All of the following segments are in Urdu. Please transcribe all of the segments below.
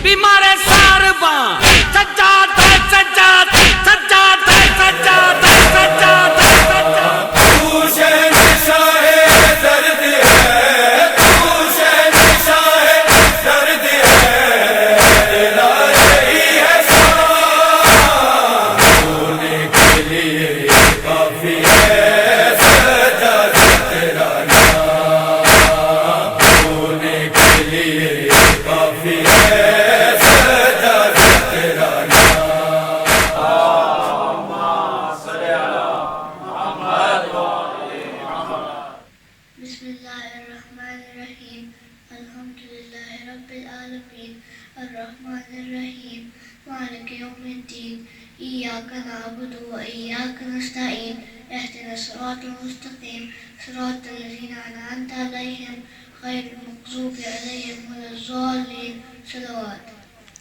بیمار سارباں سجاد ہے سجاد سجاد ہے سجاد ہے سجاد ہے سجاد بسم اللہ الرحمن الرحیم الحمد للہ رب العالمین الرحمن الرحیم مالک یوم الدین ایاک نعبد و ایاک نستعین اهدنا الصراط المستقیم صراط الذین انعمت علیہم غیر المغضوب علیہم ولا الضالین صلوات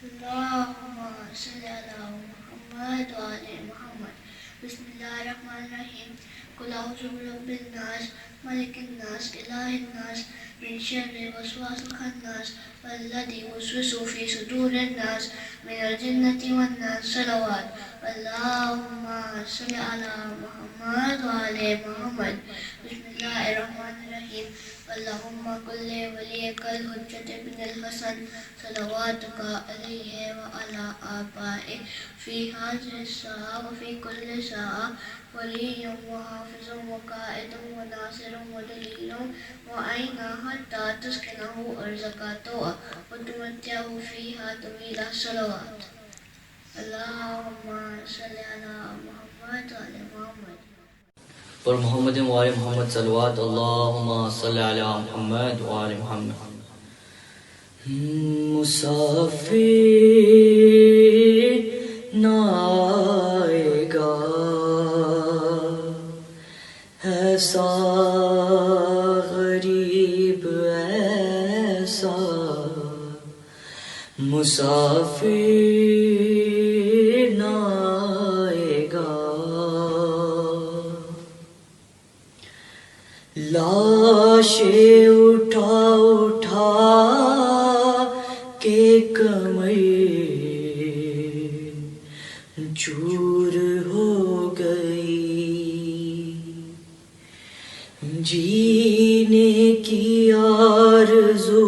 اللہم صلی علی محمد و علی محمد بسم اللہ الرحمن الرحیم قل اعوذ برب الناس ملک الناس الہ الناس من شر الوسواس الخناس والذی یوسوس فی صدور الناس من الجنة والناس صلوات اللہم صلی علی محمد وعلی محمد بسم اللہ الرحمن الرحیم اللہم کل ولیک الحجۃ بن الحسن صلواتک علیہ وعلی آبائہ فی هذه الساعة وفی کل ساعة ولی وحافظ وقائد وناصر ودلیل وعینا حتی تسکنہ ارزقہ وتمتعہ فیہا طویلا صلوات اللہم صلی علی محمد وعلی محمد پر محمد وآل محمد صلوات اللہم صلی علی محمد وآل محمد مسافر نہ آئے گا ایسا غریب ایسا مسافر نہ آئے گا لاشیں اٹھا اٹھا کے کمر چور ہو گئی جینے کی آرزو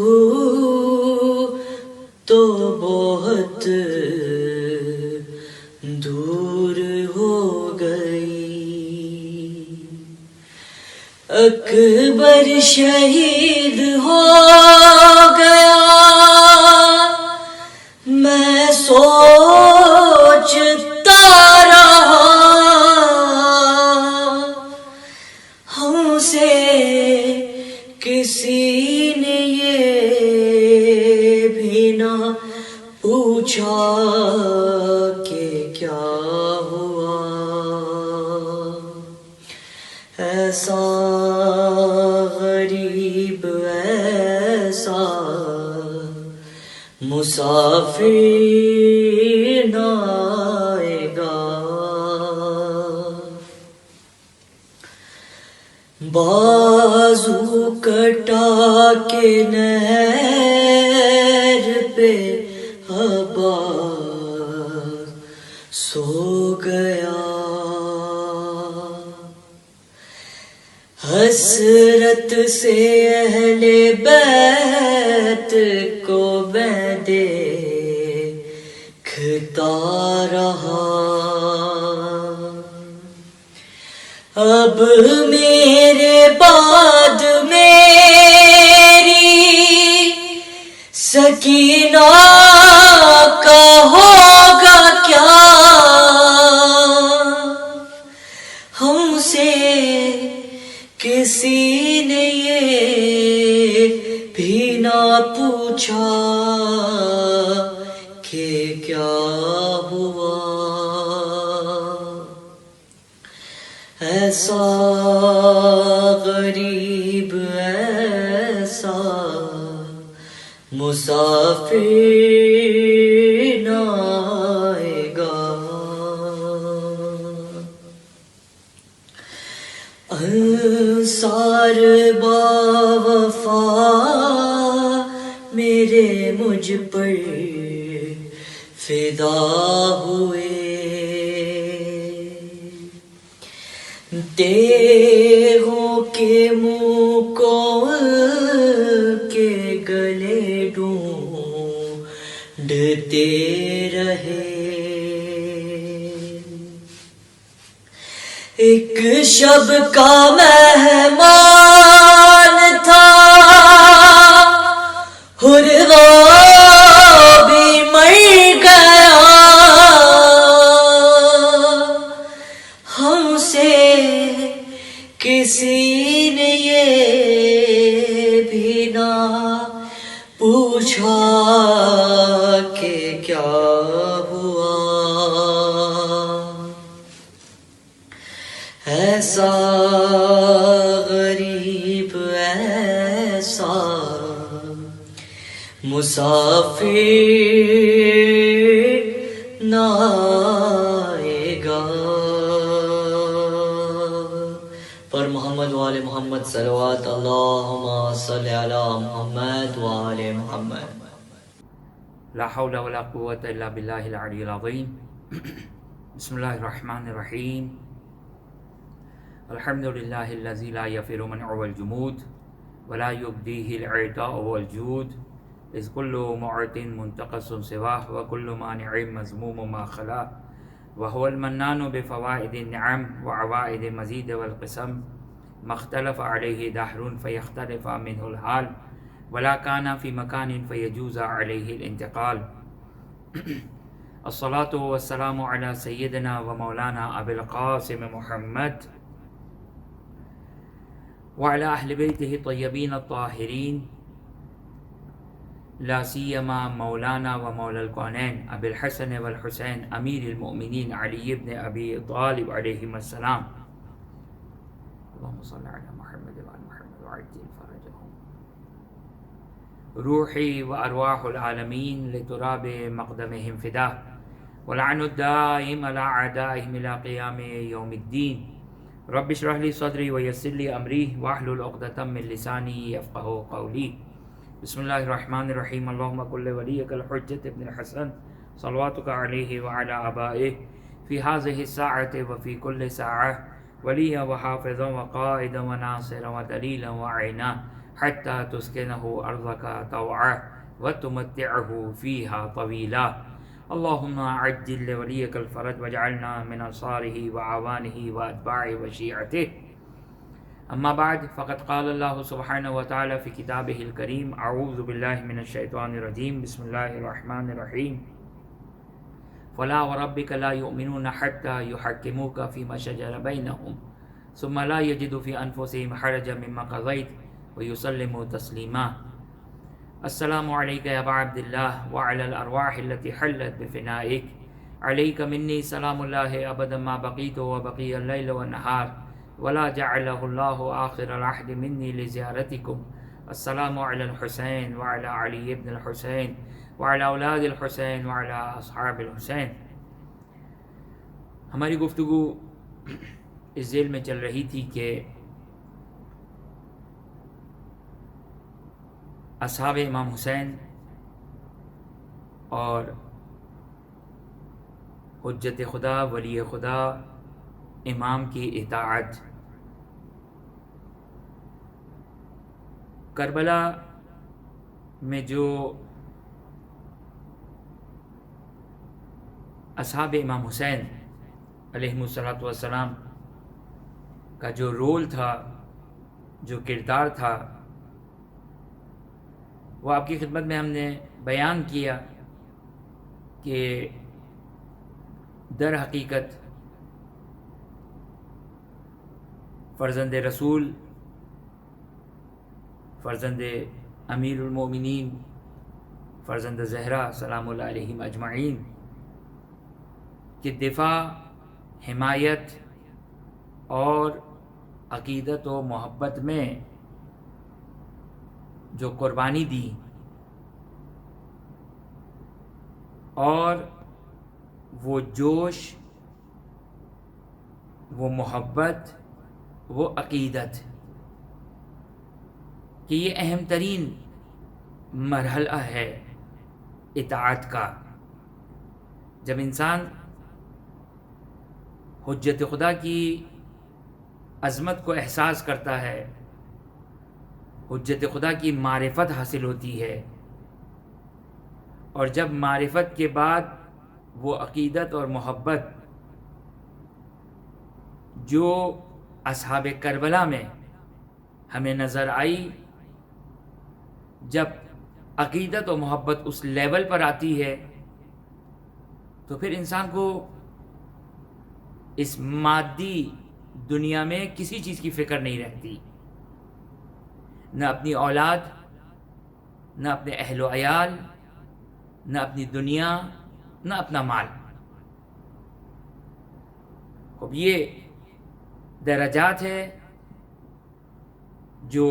تو بہت دور ہو گئی اکبر شہید ہو گیا میں سوچتا رہا ہم سے کسی نے یہ بھی نہ پوچھا کہ کیا ہوا ایسا غریب ایسا مسافر نہ آئے گا بازو کٹا کے نہر پہ عباس سو گیا حسرت سے اہل بیت کو میں دیکھتا رہا اب میرے بعد میری سکینہ کا ہوگا کیا ہم سے کسی نے یہ بھی نہ پوچھا کہ کیا ہوا ایسا غریب ایسا مسافر نہ آئے گا انصار با وفا میرے مجھ پر پر فدا ہوئے، تیغوں کے منہ کو کے گلے ڈھونڈتے رہے۔ ایک شب کا مہمان تھا بھی مر گیا، ہم سے کسی نے یہ بھی نہ پوچھا کہ کیا ہوا۔ ایسا غریب ایسا مسافر نہ آئے گا۔ پر محمد وآل محمد صلوات اللہم صلی علی محمد وآل محمد۔ لا حول ولا قوة الا باللہ العلی العظیم۔ بسم اللہ الرحمن الرحیم۔ الحمد للہ الذی لا یفر منع والجمود ولا یبدیہ العطاء والجود، اذ کل معط منتقص سواہ وکل مانع مذموم ما خلا، وهو المنان بفوائد النعم وعوائد مزید والقسم، ما اختلف علیہ دہر فیختلف منہ الحال، ولا کان فی مکان فیجوز علیہ الانتقال۔ الصلاة والسلام علی سیدنا و مولانا ابی القاسم محمد وعلى اہل بیتہ الطیبین الطاہرین، لا سیما مولانا و مولا الکونین ابی الحسن والحسین امیر المؤمنین علی بن ابی طالب علیہم السلام۔ اللہم صلی علی محمد وعلی محمد وعجل فرجہم۔ روحی و ارواح العالمین لتراب مقدمہم فدا، ولعن الدائم على اعدائہم الى قیام یوم الدین۔ رب اشرح لی صدری ویسر لی امری واحلل عقدۃ من لسانی یفقہوا قولی۔ بسم اللہ الرحمن الرحیم۔ اللہم کل ولیک الحجۃ ابن الحسن صلواتک علیہ وعلی آبائہ فی ہذہ الساعۃ وفی کل ساعۃ، ولیا وحافظا وقائدا وناصرا ودلیلا وعینا، حتی تسکنہ ارضک طوعا وتمتعہ فیہا طویلا۔ اللہم عجل لولیک الفرج واجعلنا من انصارہ وعوانہ واتباع وشیعتہ۔ اما بعد، فقد قال اللہ سبحانہ وتعالی فی کتابہ الکریم، اعوذ باللہ من الشیطان الرجیم، بسم اللہ الرحمن الرحیم۔ فلا وربک لا یؤمنون حتی یحکموک فیما شجر بینہم ثم لا یجدوا فی انفسہم حرجا مما قضیت ویسلموا تسلیما۔ السلام علیک یا ابا عبداللہ وعلی الارواح التي حلت بفنائک، علیک منی سلام اللہ ابدا ما بقیت وبقی اللیل والنہار، ولا جعلہ اللہ آخر العہد منی لزیارتکم۔ السلام علی الحسین وعلی علی ابن الحسین وعلی اولاد الحسین وعلی اصحاب الحسین۔ ہماری گفتگو اس ذیل میں چل رہی تھی کہ اصحاب امام حسین اور حجت خدا ولی خدا امام کی اطاعت۔ کربلا میں جو اصحاب امام حسین علیہم الصلاۃ والسلام کا جو رول تھا، جو کردار تھا، وہ آپ کی خدمت میں ہم نے بیان کیا کہ در حقیقت فرزند رسول، فرزند امیر المومنین، فرزند زہرا سلام اللہ علیہم اجمعین کی دفاع، حمایت اور عقیدت و محبت میں جو قربانی دی اور وہ جوش، وہ محبت، وہ عقیدت کہ یہ اہم ترین مرحلہ ہے اطاعت کا. جب انسان حجت خدا کی عظمت کو احساس کرتا ہے، حجت خدا کی معرفت حاصل ہوتی ہے، اور جب معرفت کے بعد وہ عقیدت اور محبت جو اصحاب کربلا میں ہمیں نظر آئی، جب عقیدت و محبت اس لیول پر آتی ہے تو پھر انسان کو اس مادی دنیا میں کسی چیز کی فکر نہیں رہتی، نہ اپنی اولاد، نہ اپنے اہل و عیال، نہ اپنی دنیا، نہ اپنا مال. اب یہ درجات ہے جو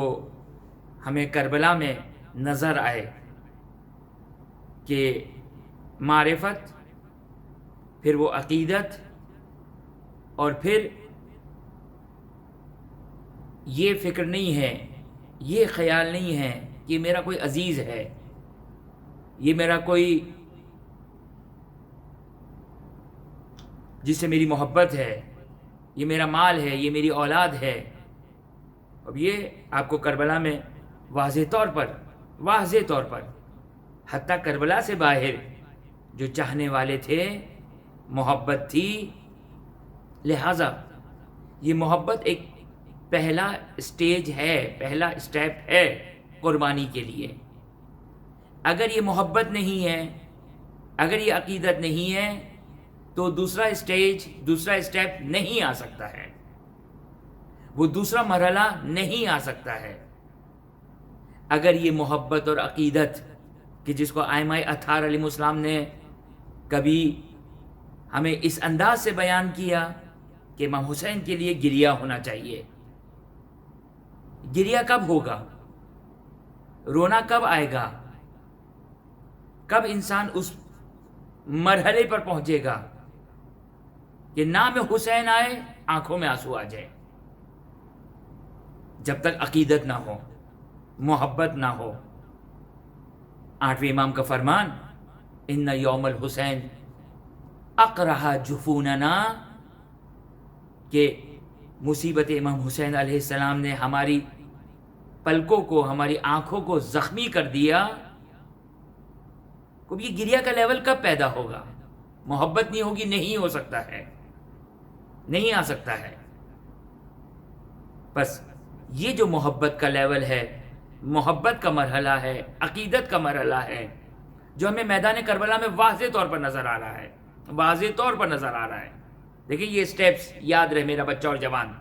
ہمیں کربلا میں نظر آئے کہ معرفت، پھر وہ عقیدت، اور پھر یہ فکر نہیں ہے، یہ خیال نہیں ہے کہ میرا کوئی عزیز ہے، یہ میرا کوئی جس سے میری محبت ہے، یہ میرا مال ہے، یہ میری اولاد ہے. اب یہ آپ کو کربلا میں واضح طور پر حتیٰ کربلا سے باہر جو چاہنے والے تھے، محبت تھی. لہٰذا یہ محبت ایک پہلا اسٹیج ہے، پہلا اسٹیپ ہے قربانی کے لیے. اگر یہ محبت نہیں ہے، اگر یہ عقیدت نہیں ہے تو دوسرا اسٹیپ نہیں آ سکتا ہے، وہ دوسرا مرحلہ نہیں آ سکتا ہے. اگر یہ محبت اور عقیدت کہ جس کو ائمہ اطہار علیہ السلام نے کبھی ہمیں اس انداز سے بیان کیا کہ امام حسین کے لیے گریہ ہونا چاہیے. گریہ کب ہوگا؟ رونا کب آئے گا؟ کب انسان اس مرحلے پر پہنچے گا کہ نام حسین آئے آنکھوں میں آنسو آ جائے؟ جب تک عقیدت نہ ہو، محبت نہ ہو. 8ویں امام کا فرمان، ان یوم الحسین اقرح جفوننا، کہ مصیبت امام حسین علیہ السلام نے ہماری پلکوں کو، ہماری آنکھوں کو زخمی کر دیا. اب یہ گریہ کا لیول کب پیدا ہوگا؟ محبت نہیں ہوگی، نہیں ہو سکتا ہے، نہیں آ سکتا ہے. بس یہ جو محبت کا لیول ہے، محبت کا مرحلہ ہے، عقیدت کا مرحلہ ہے، جو ہمیں میدان کربلا میں واضح طور پر نظر آ رہا ہے، واضح طور پر نظر آ رہا ہے. دیکھیں یہ سٹیپس یاد رہے میرا بچہ اور جوان.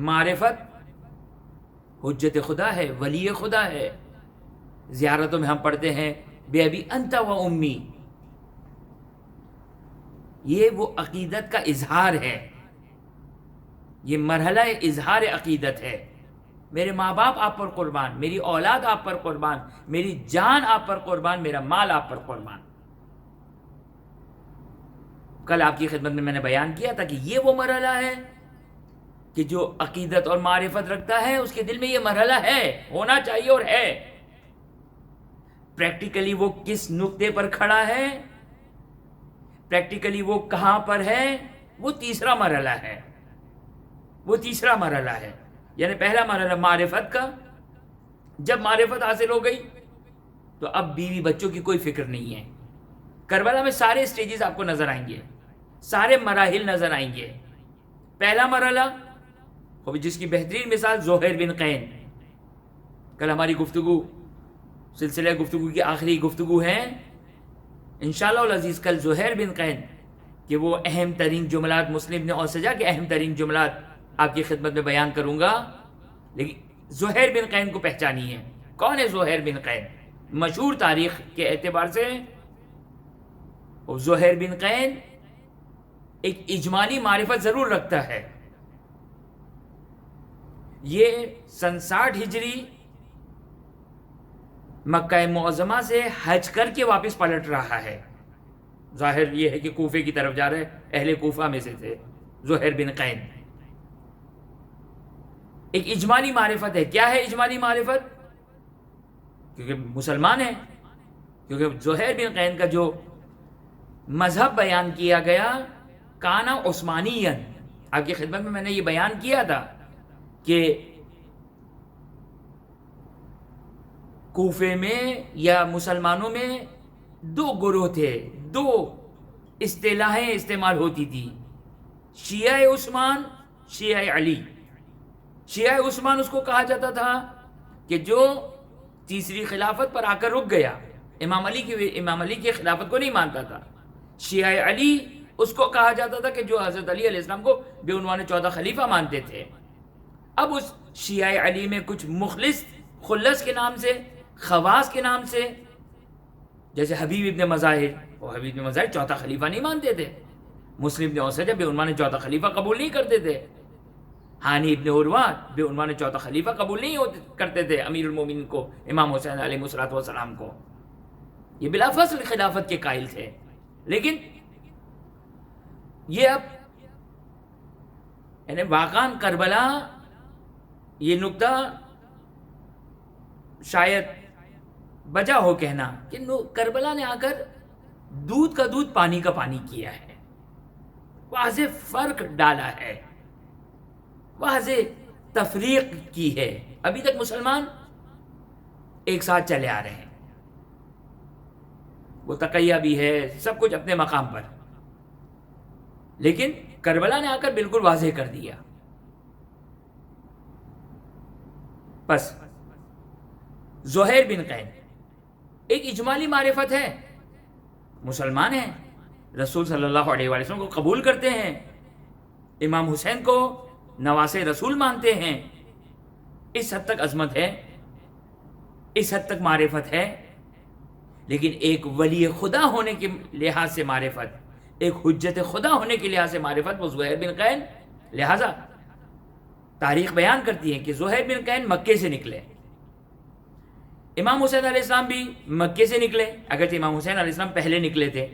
معرفت حجت خدا ہے، ولی خدا ہے. زیارتوں میں ہم پڑھتے ہیں بے ابی انت و امی، یہ وہ عقیدت کا اظہار ہے، یہ مرحلہ اظہار عقیدت ہے. میرے ماں باپ آپ پر قربان، میری اولاد آپ پر قربان، میری جان آپ پر قربان، میرا مال آپ پر قربان. کل آپ کی خدمت میں نے بیان کیا تھا کہ یہ وہ مرحلہ ہے کہ جو عقیدت اور معرفت رکھتا ہے اس کے دل میں یہ مرحلہ ہے، ہونا چاہیے اور ہے. پریکٹیکلی وہ کس نقطے پر کھڑا ہے، پریکٹیکلی وہ کہاں پر ہے، وہ تیسرا مرحلہ ہے. وہ تیسرا مرحلہ ہے. یعنی پہلا مرحلہ معرفت کا، جب معرفت حاصل ہو گئی تو اب بیوی بچوں کی کوئی فکر نہیں ہے. کربلا میں سارے سٹیجز آپ کو نظر آئیں گے، سارے مراحل نظر آئیں گے. پہلا مرحلہ جس کی بہترین مثال زہیر بن قین. کل ہماری گفتگو، سلسلہ گفتگو کی آخری گفتگو ہے انشاءاللہ العزیز. کل زہیر بن قین کہ وہ اہم ترین جملات، مسلم ابن اوسجہ کے اہم ترین جملات آپ کی خدمت میں بیان کروں گا. لیکن زہیر بن قین کو پہچانی ہے. کون ہے زہیر بن قین؟ مشہور تاریخ کے اعتبار سے زہیر بن قین ایک اجمالی معرفت ضرور رکھتا ہے. یہ سن 60 ہجری مکہ معظمہ سے حج کر کے واپس پلٹ رہا ہے. ظاہر یہ ہے کہ کوفے کی طرف جا رہے، اہل کوفہ میں سے تھے زہیر بن قین. ایک اجمالی معرفت ہے. کیا ہے اجمالی معرفت؟ کیونکہ مسلمان ہیں، کیونکہ زہیر بن قین کا جو مذہب بیان کیا گیا کانا عثمانین، آپ کی خدمت میں نے یہ بیان کیا تھا کہ کوفے میں یا مسلمانوں میں دو گروہ تھے، دو اصطلاحیں استعمال ہوتی تھی، شیعہ عثمان، شیعہ علی۔ شیعہ عثمان اس کو کہا جاتا تھا کہ جو تیسری خلافت پر آ کر رک گیا، امام علی کی خلافت کو نہیں مانتا تھا۔ شیعہ علی اس کو کہا جاتا تھا کہ جو حضرت علی علیہ السلام کو بے عنوان 14 خلیفہ مانتے تھے۔ اب اس شیعہ علی میں کچھ مخلص، خلص کے نام سے، خواص کے نام سے، جیسے حبیب ابن مظاہر، وہ حبیب ابن مظاہر 14 خلیفہ نہیں مانتے تھے، مسلم ابن اوسجہ بے عنوان 14 خلیفہ قبول نہیں کرتے تھے، ہانی ابن عروہ بے عنوان 14 خلیفہ قبول نہیں کرتے تھے امیر المومنین کو، امام حسین علیہ السلام کو، یہ بلا فصل خلافت کے قائل تھے۔ لیکن یہ اب یعنی واقعاً کربلا، یہ نقطہ شاید بجا ہو کہنا کہ کربلا نے آ کر دودھ کا دودھ پانی کا پانی کیا ہے، واضح فرق ڈالا ہے، واضح تفریق کی ہے۔ ابھی تک مسلمان ایک ساتھ چلے آ رہے ہیں، وہ تقیہ بھی ہے، سب کچھ اپنے مقام پر، لیکن کربلا نے آ کر بالکل واضح کر دیا۔ بس زہیر بن قین ایک اجمالی معرفت ہے، مسلمان ہیں، رسول صلی اللہ علیہ وسلم کو قبول کرتے ہیں، امام حسین کو نواسے رسول مانتے ہیں، اس حد تک عظمت ہے، اس حد تک معرفت ہے۔ لیکن ایک ولی خدا ہونے کے لحاظ سے معرفت، ایک حجت خدا ہونے کے لحاظ سے معرفت، وہ زہیر بن قین۔ لہذا تاریخ بیان کرتی ہے کہ زہیر بن قین مکے سے نکلے، امام حسین علیہ السلام بھی مکے سے نکلے، اگرچہ امام حسین علیہ السلام پہلے نکلے تھے۔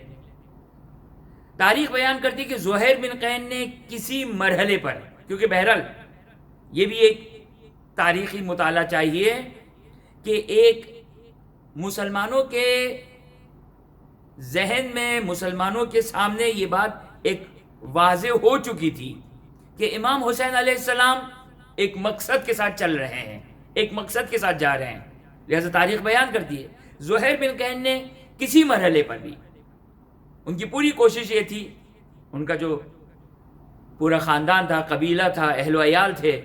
تاریخ بیان کرتی ہے کہ زہیر بن قین نے کسی مرحلے پر، کیونکہ بہرحال یہ بھی ایک تاریخی مطالعہ چاہیے کہ ایک مسلمانوں کے ذہن میں، مسلمانوں کے سامنے یہ بات ایک واضح ہو چکی تھی کہ امام حسین علیہ السلام ایک مقصد کے ساتھ چل رہے ہیں، ایک مقصد کے ساتھ جا رہے ہیں۔ لہذا تاریخ بیان کرتی ہے زہیر بن قین نے کسی مرحلے پر بھی، ان کی پوری کوشش یہ تھی، ان کا جو پورا خاندان تھا، قبیلہ تھا، اہل و عیال تھے،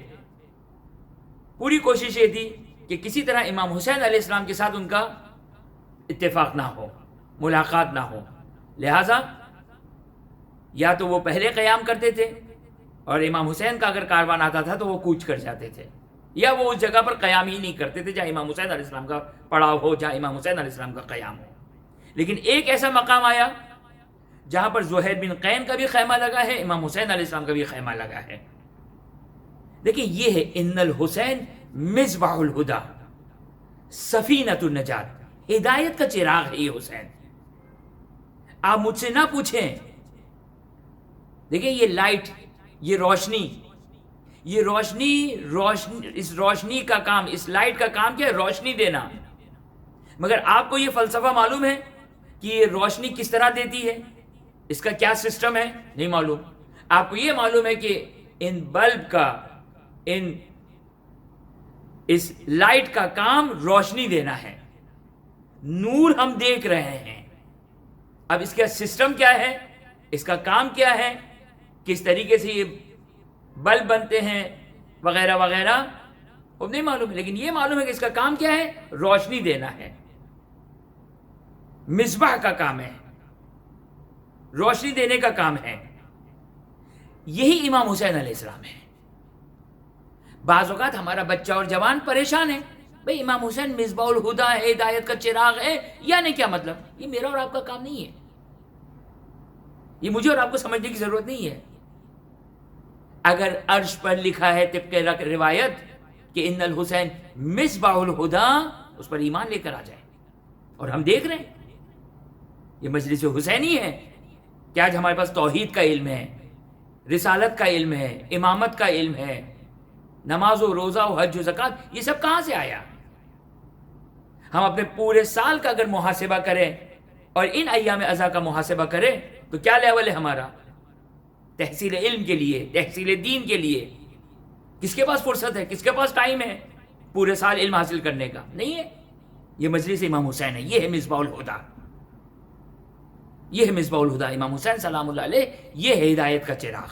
پوری کوشش یہ تھی کہ کسی طرح امام حسین علیہ السلام کے ساتھ ان کا اتفاق نہ ہو، ملاقات نہ ہو۔ لہٰذا یا تو وہ پہلے قیام کرتے تھے اور امام حسین کا اگر کاروان آتا تھا تو وہ کوچ کر جاتے تھے، یا وہ اس جگہ پر قیام ہی نہیں کرتے تھے جہاں امام حسین علیہ السلام کا پڑاؤ ہو، جہاں امام حسین علیہ السلام کا قیام ہو۔ لیکن ایک ایسا مقام آیا جہاں پر زہیر بن قین کا بھی خیمہ لگا ہے، امام حسین علیہ السلام کا بھی خیمہ لگا ہے۔ دیکھیں یہ ہے ان الحسین مصباح الہدی، سفینۃ النجات، ہدایت کا چراغ ہے یہ حسین۔ آپ مجھ سے نہ پوچھیں، دیکھیں یہ لائٹ، یہ روشنی، یہ روشنی، اس روشنی کا کام، اس لائٹ کا کام کیا ہے؟ روشنی دینا۔ مگر آپ کو یہ فلسفہ معلوم ہے کہ یہ روشنی کس طرح دیتی ہے، اس کا کیا سسٹم ہے؟ نہیں معلوم۔ آپ کو یہ معلوم ہے کہ ان بلب کا، اس لائٹ کا کام روشنی دینا ہے، نور ہم دیکھ رہے ہیں۔ اب اس کا سسٹم کیا ہے، اس کا کام کیا ہے، کس طریقے سے یہ بلب بنتے ہیں وغیرہ وغیرہ، وہ نہیں معلوم ہے، لیکن یہ معلوم ہے کہ اس کا کام کیا ہے، روشنی دینا ہے، مصباح کا کام ہے، روشنی دینے کا کام ہے۔ یہی امام حسین علیہ السلام ہے۔ بعض اوقات ہمارا بچہ اور جوان پریشان ہے، بھئی امام حسین مصباح الہدی ہے، ہدایت کا چراغ ہے، یعنی کیا مطلب؟ یہ میرا اور آپ کا کام نہیں ہے، یہ مجھے اور آپ کو سمجھنے کی ضرورت نہیں ہے۔ اگر عرش پر لکھا ہے طبق روایت کہ ان الحسین مصباح الہدی، اس پر ایمان لے کر آ جائے۔ اور ہم دیکھ رہے ہیں یہ مجلس حسینی ہے کہ آج ہمارے پاس توحید کا علم ہے، رسالت کا علم ہے، امامت کا علم ہے، نماز و روزہ و حج و زکوٰۃ، یہ سب کہاں سے آیا؟ ہم اپنے پورے سال کا اگر محاسبہ کریں اور ان ایام اضحیٰ کا محاسبہ کریں تو کیا لیول ہے ہمارا تحصیل علم کے لیے، تحصیل دین کے لیے؟ کس کے پاس فرصت ہے، کس کے پاس ٹائم ہے پورے سال علم حاصل کرنے کا؟ نہیں ہے۔ یہ مجلس امام حسین ہے، یہ ہے مصباح الہدیٰ، یہ ہے مصباح الہدیٰ امام حسین سلام اللہ علیہ، یہ ہے ہدایت کا چراغ۔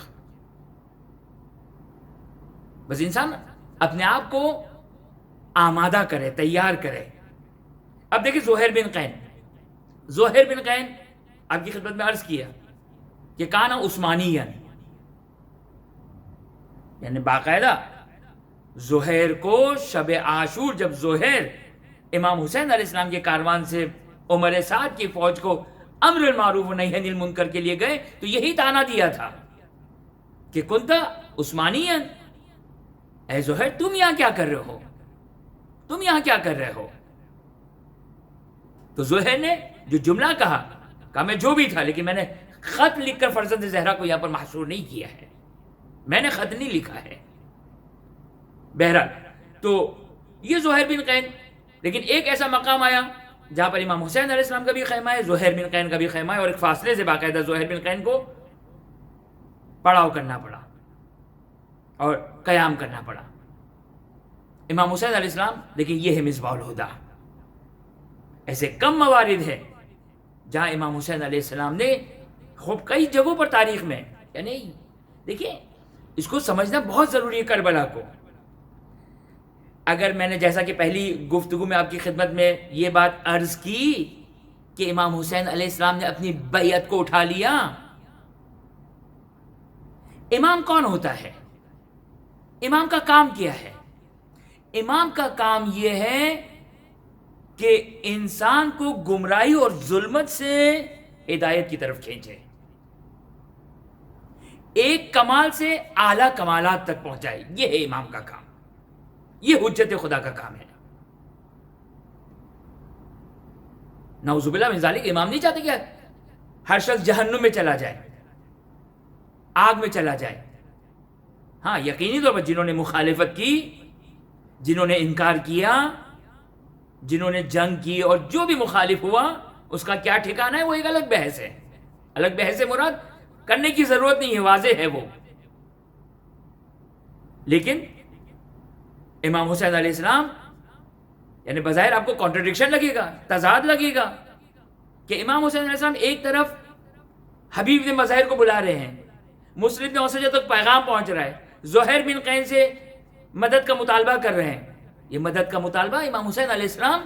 بس انسان اپنے آپ کو آمادہ کرے، تیار کرے۔ اب دیکھیں زہیر بن قین آپ کی خدمت میں عرض کیا کہ کانا عثمانی، یعنی باقاعدہ زہیر کو شب عاشور جب زہیر امام حسین علیہ السلام کے کاروان سے عمر سعد کی فوج کو امر المعروف و نہی عن المنکر کے لیے گئے تو یہی تانا دیا تھا کہ کنتا عثمانی، اے زہیر تم یہاں کیا کر رہے ہو، تم یہاں کیا کر رہے ہو؟ تو زہیر نے جو جملہ کہا میں جو بھی تھا، لیکن میں نے خط لکھ کر فرزند زہرا کو یہاں پر محصور نہیں کیا ہے، میں نے خط نہیں لکھا ہے۔ بہرحال تو یہ زہیر بن قین، لیکن ایک ایسا مقام آیا جہاں پر امام حسین علیہ السلام کا بھی خیمہ ہے، زہیر بن قین کا بھی خیمہ ہے، اور ایک فاصلے سے باقاعدہ زہیر بن قین کو پڑاؤ کرنا پڑا اور قیام کرنا پڑا۔ امام حسین علیہ السلام، لیکن یہ ہے مصباح الہدیٰ۔ ایسے کم موارد ہے جہاں امام حسین علیہ السلام نے خوب کئی جگہوں پر تاریخ میں، یعنی دیکھیں اس کو سمجھنا بہت ضروری ہے کربلا کو۔ اگر میں نے جیسا کہ پہلی گفتگو میں آپ کی خدمت میں یہ بات عرض کی کہ امام حسین علیہ السلام نے اپنی بیعت کو اٹھا لیا، امام کون ہوتا ہے؟ امام کا کام کیا ہے؟ امام کا کام یہ ہے کہ انسان کو گمراہی اور ظلمت سے ہدایت کی طرف کھینچے، ایک کمال سے اعلیٰ کمالات تک پہنچائے۔ یہ ہے امام کا کام، یہ حجت خدا کا کام ہے۔ نعوذ باللہ من ذالک، امام نہیں چاہتے کہ ہر شخص جہنم میں چلا جائے، آگ میں چلا جائے۔ ہاں یقینی طور پر جنہوں نے مخالفت کی، جنہوں نے انکار کیا، جنہوں نے جنگ کی اور جو بھی مخالف ہوا، اس کا کیا ٹھکانہ ہے وہ ایک الگ بحث ہے۔ الگ بحث سے مراد کرنے کی ضرورت نہیں ہے، واضح ہے وہ۔ لیکن امام حسین علیہ السلام، یعنی بظاہر آپ کو کانٹرڈکشن لگے گا، تضاد لگے گا کہ امام حسین علیہ السلام ایک طرف حبیب ابن مظاہر کو بلا رہے ہیں، مسلم ابن اوسجہ تک پیغام پہنچ رہا ہے، زہیر بن قین سے مدد کا مطالبہ کر رہے ہیں۔ یہ مدد کا مطالبہ امام حسین علیہ السلام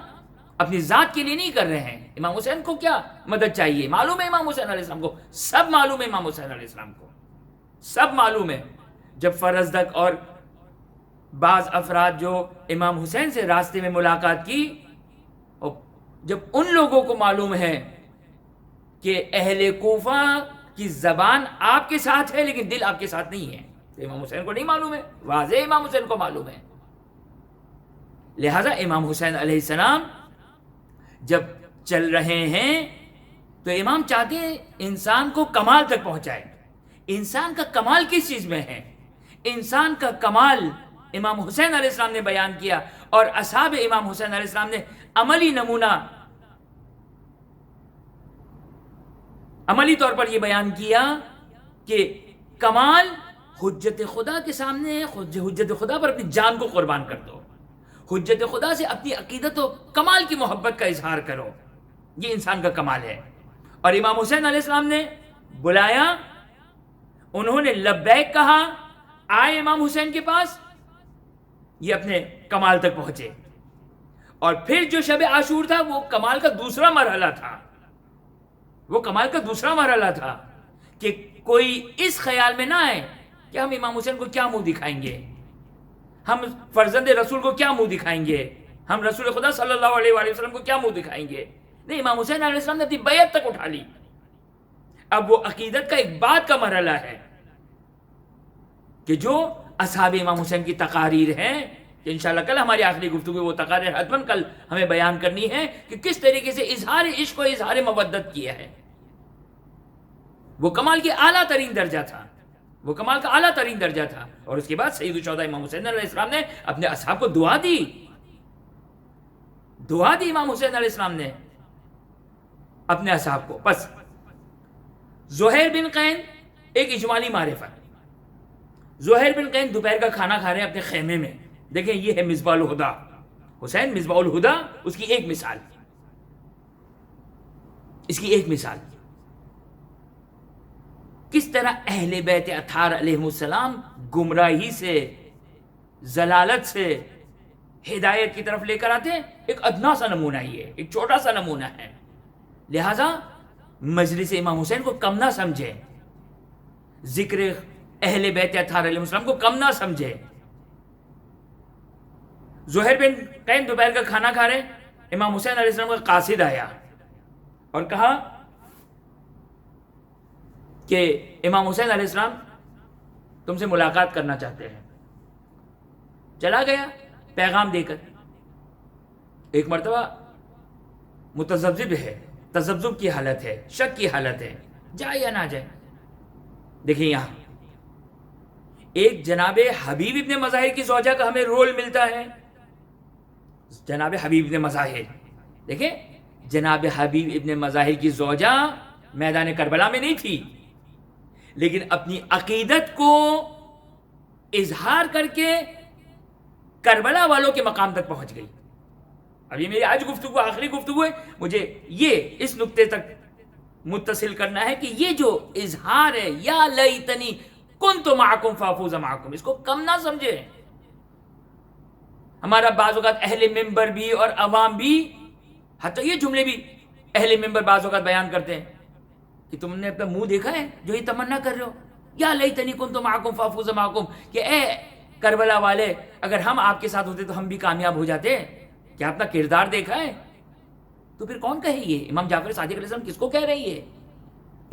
اپنی ذات کے لیے نہیں کر رہے ہیں۔ امام حسین کو کیا مدد چاہیے؟ معلوم ہے امام حسین علیہ السلام کو، سب معلوم ہے امام حسین علیہ السلام کو، سب معلوم ہے۔ جب فرزدق اور بعض افراد جو امام حسین سے راستے میں ملاقات کی، اور جب ان لوگوں کو معلوم ہے کہ اہل کوفہ کی زبان آپ کے ساتھ ہے لیکن دل آپ کے ساتھ نہیں ہے، تو امام حسین کو نہیں معلوم ہے، واضح امام حسین کو معلوم ہے۔ لہذا امام حسین علیہ السلام جب چل رہے ہیں تو امام چاہتے ہیں انسان کو کمال تک پہنچائے۔ انسان کا کمال کس چیز میں ہے؟ انسان کا کمال امام حسین علیہ السلام نے بیان کیا، اور اصحاب امام حسین علیہ السلام نے عملی نمونہ، عملی طور پر یہ بیان کیا کہ کمال حجت خدا کے سامنے، حجت خدا پر اپنی جان کو قربان کر دو، حجت خدا سے اپنی عقیدت و کمال کی محبت کا اظہار کرو، یہ انسان کا کمال ہے۔ اور امام حسین علیہ السلام نے بلایا، انہوں نے لبیک کہا، آئے امام حسین کے پاس، یہ اپنے کمال تک پہنچے۔ اور پھر جو شب عاشور تھا وہ کمال کا دوسرا مرحلہ تھا، وہ کمال کا دوسرا مرحلہ تھا کہ کوئی اس خیال میں نہ آئے کہ ہم امام حسین کو کیا منہ دکھائیں گے، ہم فرزند رسول کو کیا منہ دکھائیں گے، ہم رسول خدا صلی اللہ علیہ وآلہ وسلم کو کیا منہ دکھائیں گے۔ نہیں، امام حسین علیہ السلام نے اپنی بیعت تک اٹھا لی۔ اب وہ عقیدت کا ایک بعد کا مرحلہ ہے کہ جو اصحاب امام حسین کی تقاریر ہیں، کہ انشاءاللہ کل ہماری آخری گفتگو وہ تقاریر حتماً کل ہمیں بیان کرنی ہے کہ کس طریقے سے اظہار عشق و اظہار مودت کیا ہے۔ وہ کمال کی اعلیٰ ترین درجہ تھا، وہ کمال کا اعلیٰ ترین درجہ تھا۔ اور اس کے بعد سید الشہداء امام حسین علیہ السلام نے اپنے اصحاب کو دعا دی، دعا دی امام حسین علیہ السلام نے اپنے اصحاب کو. بس زہیر بن قین ایک اجمالی معرفت. زہیر بن قین دوپہر کا کھانا کھا رہے ہیں اپنے خیمے میں. دیکھیں یہ ہے مصباح الہدا. حسین مصباح الہدا، اس کی ایک مثال، اس کی ایک مثال کس طرح اہل بیت اطہار علیہ السلام گمراہی سے، ضلالت سے ہدایت کی طرف لے کر آتے ہیں. ایک ادنا سا نمونہ یہ ہے، ایک چھوٹا سا نمونہ ہے. لہذا مجلس امام حسین کو کم نہ سمجھے، ذکر اہل بیت اطہار علیہ السلام کو کم نہ سمجھے. زہیر بن قین دوپہر کا کھانا کھا رہے، امام حسین علیہ السلام کا قاصد آیا اور کہا کہ امام حسین علیہ السلام تم سے ملاقات کرنا چاہتے ہیں. چلا گیا پیغام دے کر. ایک مرتبہ متذبذب ہے، تذبذب کی حالت ہے، شک کی حالت ہے، جائے یا نہ جائے. دیکھیں یہاں ایک جناب حبیب ابن مظاہر کی زوجہ کا ہمیں رول ملتا ہے. جناب حبیب ابن مظاہر، دیکھیں جناب حبیب ابن مظاہر کی زوجہ میدان کربلا میں نہیں تھی، لیکن اپنی عقیدت کو اظہار کر کے کربلا والوں کے مقام تک پہنچ گئی. اب یہ میری آج گفتگو آخری گفتگو ہے، مجھے یہ اس نقطے تک متصل کرنا ہے کہ یہ جو اظہار ہے یا لیتنی کنت معکم فافوز معکم، اس کو کم نہ سمجھے. ہمارا بعض اوقات اہل ممبر بھی اور عوام بھی، حتیٰ یہ جملے بھی اہل ممبر بعض اوقات بیان کرتے ہیں کہ تم نے اپنا منہ دیکھا ہے جو یہ تمنا کر رہے ہو، یا لیتنی کنت معکم فافوز معکم، کہ اے کربلا والے اگر ہم آپ کے ساتھ ہوتے تو ہم بھی کامیاب ہو جاتے. کیا اپنا کردار دیکھا ہے؟ تو پھر کون کہے یہ؟ امام جعفر صادق علیہ السلام کس کو کہہ رہی ہے؟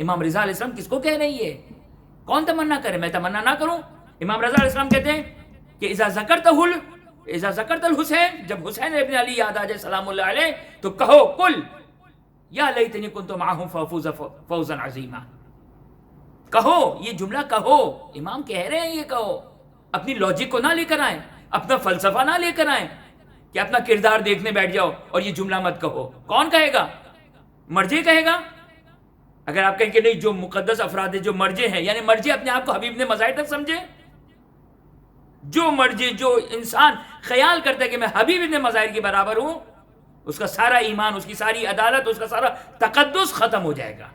امام رضا علیہ السلام کس کو کہہ رہی ہے؟ کون تمنا کرے؟ میں تمنا نہ کروں. امام رضا علیہ السلام کہتے ہیں کہ اذا ذکرت الحسین، جب حسین ابن علی یاد آ جائے سلام اللہ علیہ تو کہو قل یا لیتنی کنت معہم فافوز فوزا عظیما. کہو یہ جملہ کہو، امام کہہ رہے ہیں یہ کہو. اپنی لاجک کو نہ لے کر آئیں، اپنا فلسفہ نہ لے کر آئیں کہ اپنا کردار دیکھنے بیٹھ جاؤ اور یہ جملہ مت کہو. کون کہے گا؟ مرجے کہے گا. اگر آپ کہیں کہ نہیں جو مقدس افراد ہیں، جو مرجے ہیں، یعنی مرجے اپنے آپ کو حبیب نے مظاہر تک سمجھے. جو مرجے، جو انسان خیال کرتا ہے کہ میں حبیب ابن مظاہر کے برابر ہوں، اس کا سارا ایمان، اس کی ساری عدالت، اس کا سارا تقدس ختم ہو جائے گا.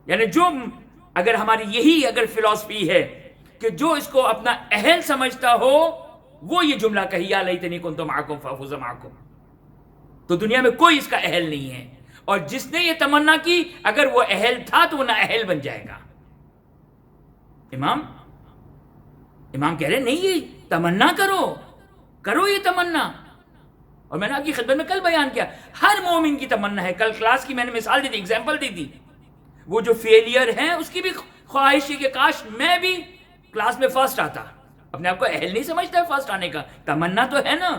یعنی جو اگر ہماری یہی اگر فلسفی ہے کہ جو اس کو اپنا اہل سمجھتا ہو وہ یہ جملہ کہی یا لیتنی کنت معکم فافوز معکم، تو دنیا میں کوئی اس کا اہل نہیں ہے. اور جس نے یہ تمنا کی اگر وہ اہل تھا تو وہ نہ اہل بن جائے گا. امام کہہ رہے نہیں یہ تمنا کرو یہ تمنا. اور میں نے آپ کی خدمت میں کل بیان کیا ہر مومن کی تمنا ہے. کل کلاس کی میں نے مثال دی تھی، ایگزامپل دی تھی. وہ جو فیلئر ہیں اس کی بھی خواہش ہے کہ کاش میں بھی کلاس میں فرسٹ آتا. اپنے آپ کو اہل نہیں سمجھتا ہے فرسٹ آنے کا. تمنا تو ہے نا،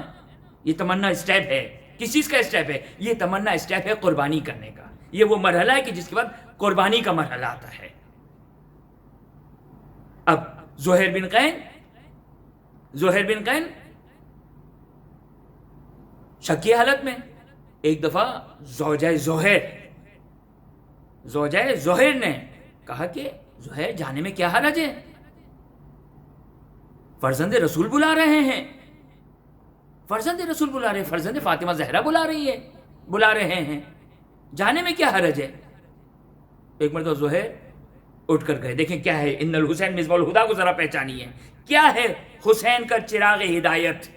یہ تمنا اسٹیپ ہے. کس چیز کا اسٹیپ ہے؟ یہ تمنا اسٹیپ ہے قربانی کرنے کا. یہ وہ مرحلہ ہے کہ جس کے بعد قربانی کا مرحلہ آتا ہے. اب زہیر بن قین شکی حالت میں ایک دفعہ زوجہ زہیر نے کہا کہ زہیر جانے میں کیا حرج ہے؟ فرزند رسول بلا رہے ہیں، فرزند فاطمہ زہرا بلا رہے ہیں، جانے میں کیا حرج ہے؟ ایک مرتبہ زہیر اٹھ کر گئے. دیکھیں کیا ہے، ان الحسین مصباح الہدا کو ذرا پہچانیے. کیا ہے حسین کا چراغ ہدایت؟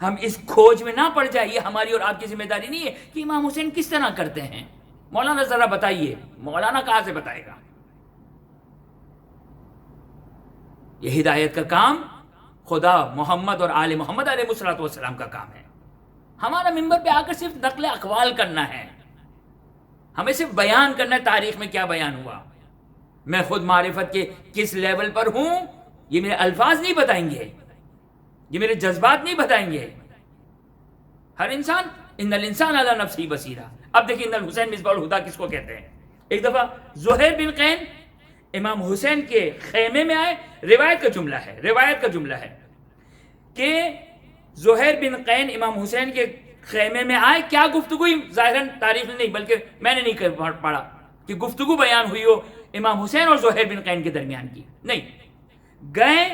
ہم اس کھوج میں نہ پڑ جائے. یہ ہماری اور آپ کی ذمہ داری نہیں ہے کہ امام حسین کس طرح کرتے ہیں. مولانا ذرا بتائیے، مولانا کہاں سے بتائے گا؟ یہ ہدایت کا کام خدا، محمد اور آل محمد علیہ الصلوۃ والسلام کا کام ہے. ہمارا ممبر پہ آ کر صرف نقل اقوال کرنا ہے، ہمیں صرف بیان کرنا ہے تاریخ میں کیا بیان ہوا. میں خود معرفت کے کس لیول پر ہوں یہ میرے الفاظ نہیں بتائیں گے، یہ میرے جذبات نہیں بتائیں گے. ہر انسان ان الانسان علی نفسہ بصیرہ. اب دیکھیں ان الحسین مصباح الہدا کس کو کہتے ہیں. ایک دفعہ زہیر بن قین امام حسین کے خیمے میں آئے. روایت کا جملہ ہے کہ زہیر بن قین امام حسین کے خیمے میں آئے. کیا گفتگو؟ ظاہراً تاریخ میں نہیں بلکہ میں نے نہیں پڑھا کہ گفتگو بیان ہوئی ہو امام حسین اور زہیر بن قین کے درمیان کی. نہیں، گئے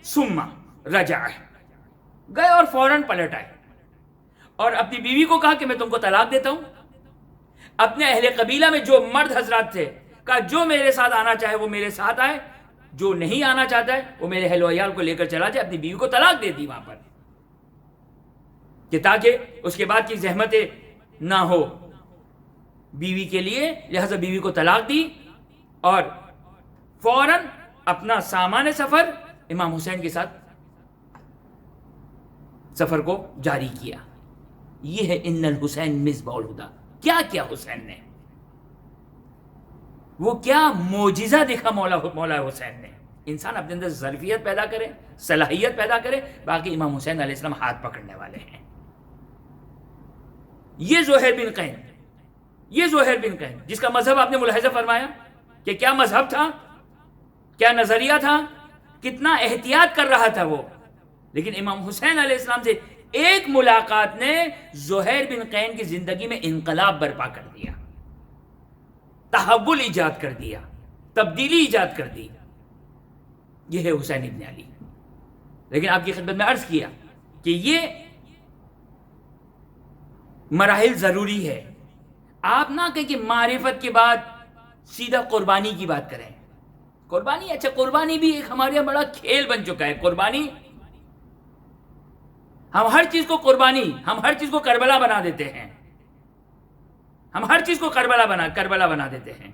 ثم رجع، گئے اور فوراً پلٹ آئے اور اپنی بیوی کو کہا کہ میں تم کو طلاق دیتا ہوں. اپنے اہل قبیلہ میں جو مرد حضرات تھے کہا جو میرے ساتھ آنا چاہے وہ میرے ساتھ آئے، جو نہیں آنا چاہتا ہے وہ میرے اہل و عیال کو لے کر چلا جائے. اپنی بیوی کو طلاق دے دی وہاں پر کہ تاکہ اس کے بعد کی زحمتیں نہ ہو بیوی کے لیے. لہذا بیوی کو طلاق دی اور فوراً اپنا سامان سفر امام حسین کے ساتھ سفر کو جاری کیا. یہ ہے ان الحسین مصباح الہدی. کیا کیا حسین نے؟ وہ کیا معجزہ دکھا مولا حسین نے. انسان اپنے اندر ظرفیت پیدا کرے، صلاحیت پیدا کرے، باقی امام حسین علیہ السلام ہاتھ پکڑنے والے ہیں. یہ زہیر بن قین، یہ زہیر بن قین جس کا مذہب آپ نے ملاحظہ فرمایا کہ کیا مذہب تھا، کیا نظریہ تھا، کتنا احتیاط کر رہا تھا وہ. لیکن امام حسین علیہ السلام سے ایک ملاقات نے زہیر بن قین کی زندگی میں انقلاب برپا کر دیا، تحول ایجاد کر دیا، تبدیلی ایجاد کر دی. یہ ہے حسین ابن علی. لیکن آپ کی خدمت میں عرض کیا کہ یہ مراحل ضروری ہے. آپ نہ کہیں کہ معرفت کے بعد سیدھا قربانی کی بات کریں. قربانی، اچھا قربانی بھی ایک ہمارے یہاں بڑا کھیل بن چکا ہے. قربانی، ہم ہر چیز کو قربانی، ہم ہر چیز کو کربلا بنا دیتے ہیں. ہم ہر چیز کو کربلا بنا دیتے ہیں.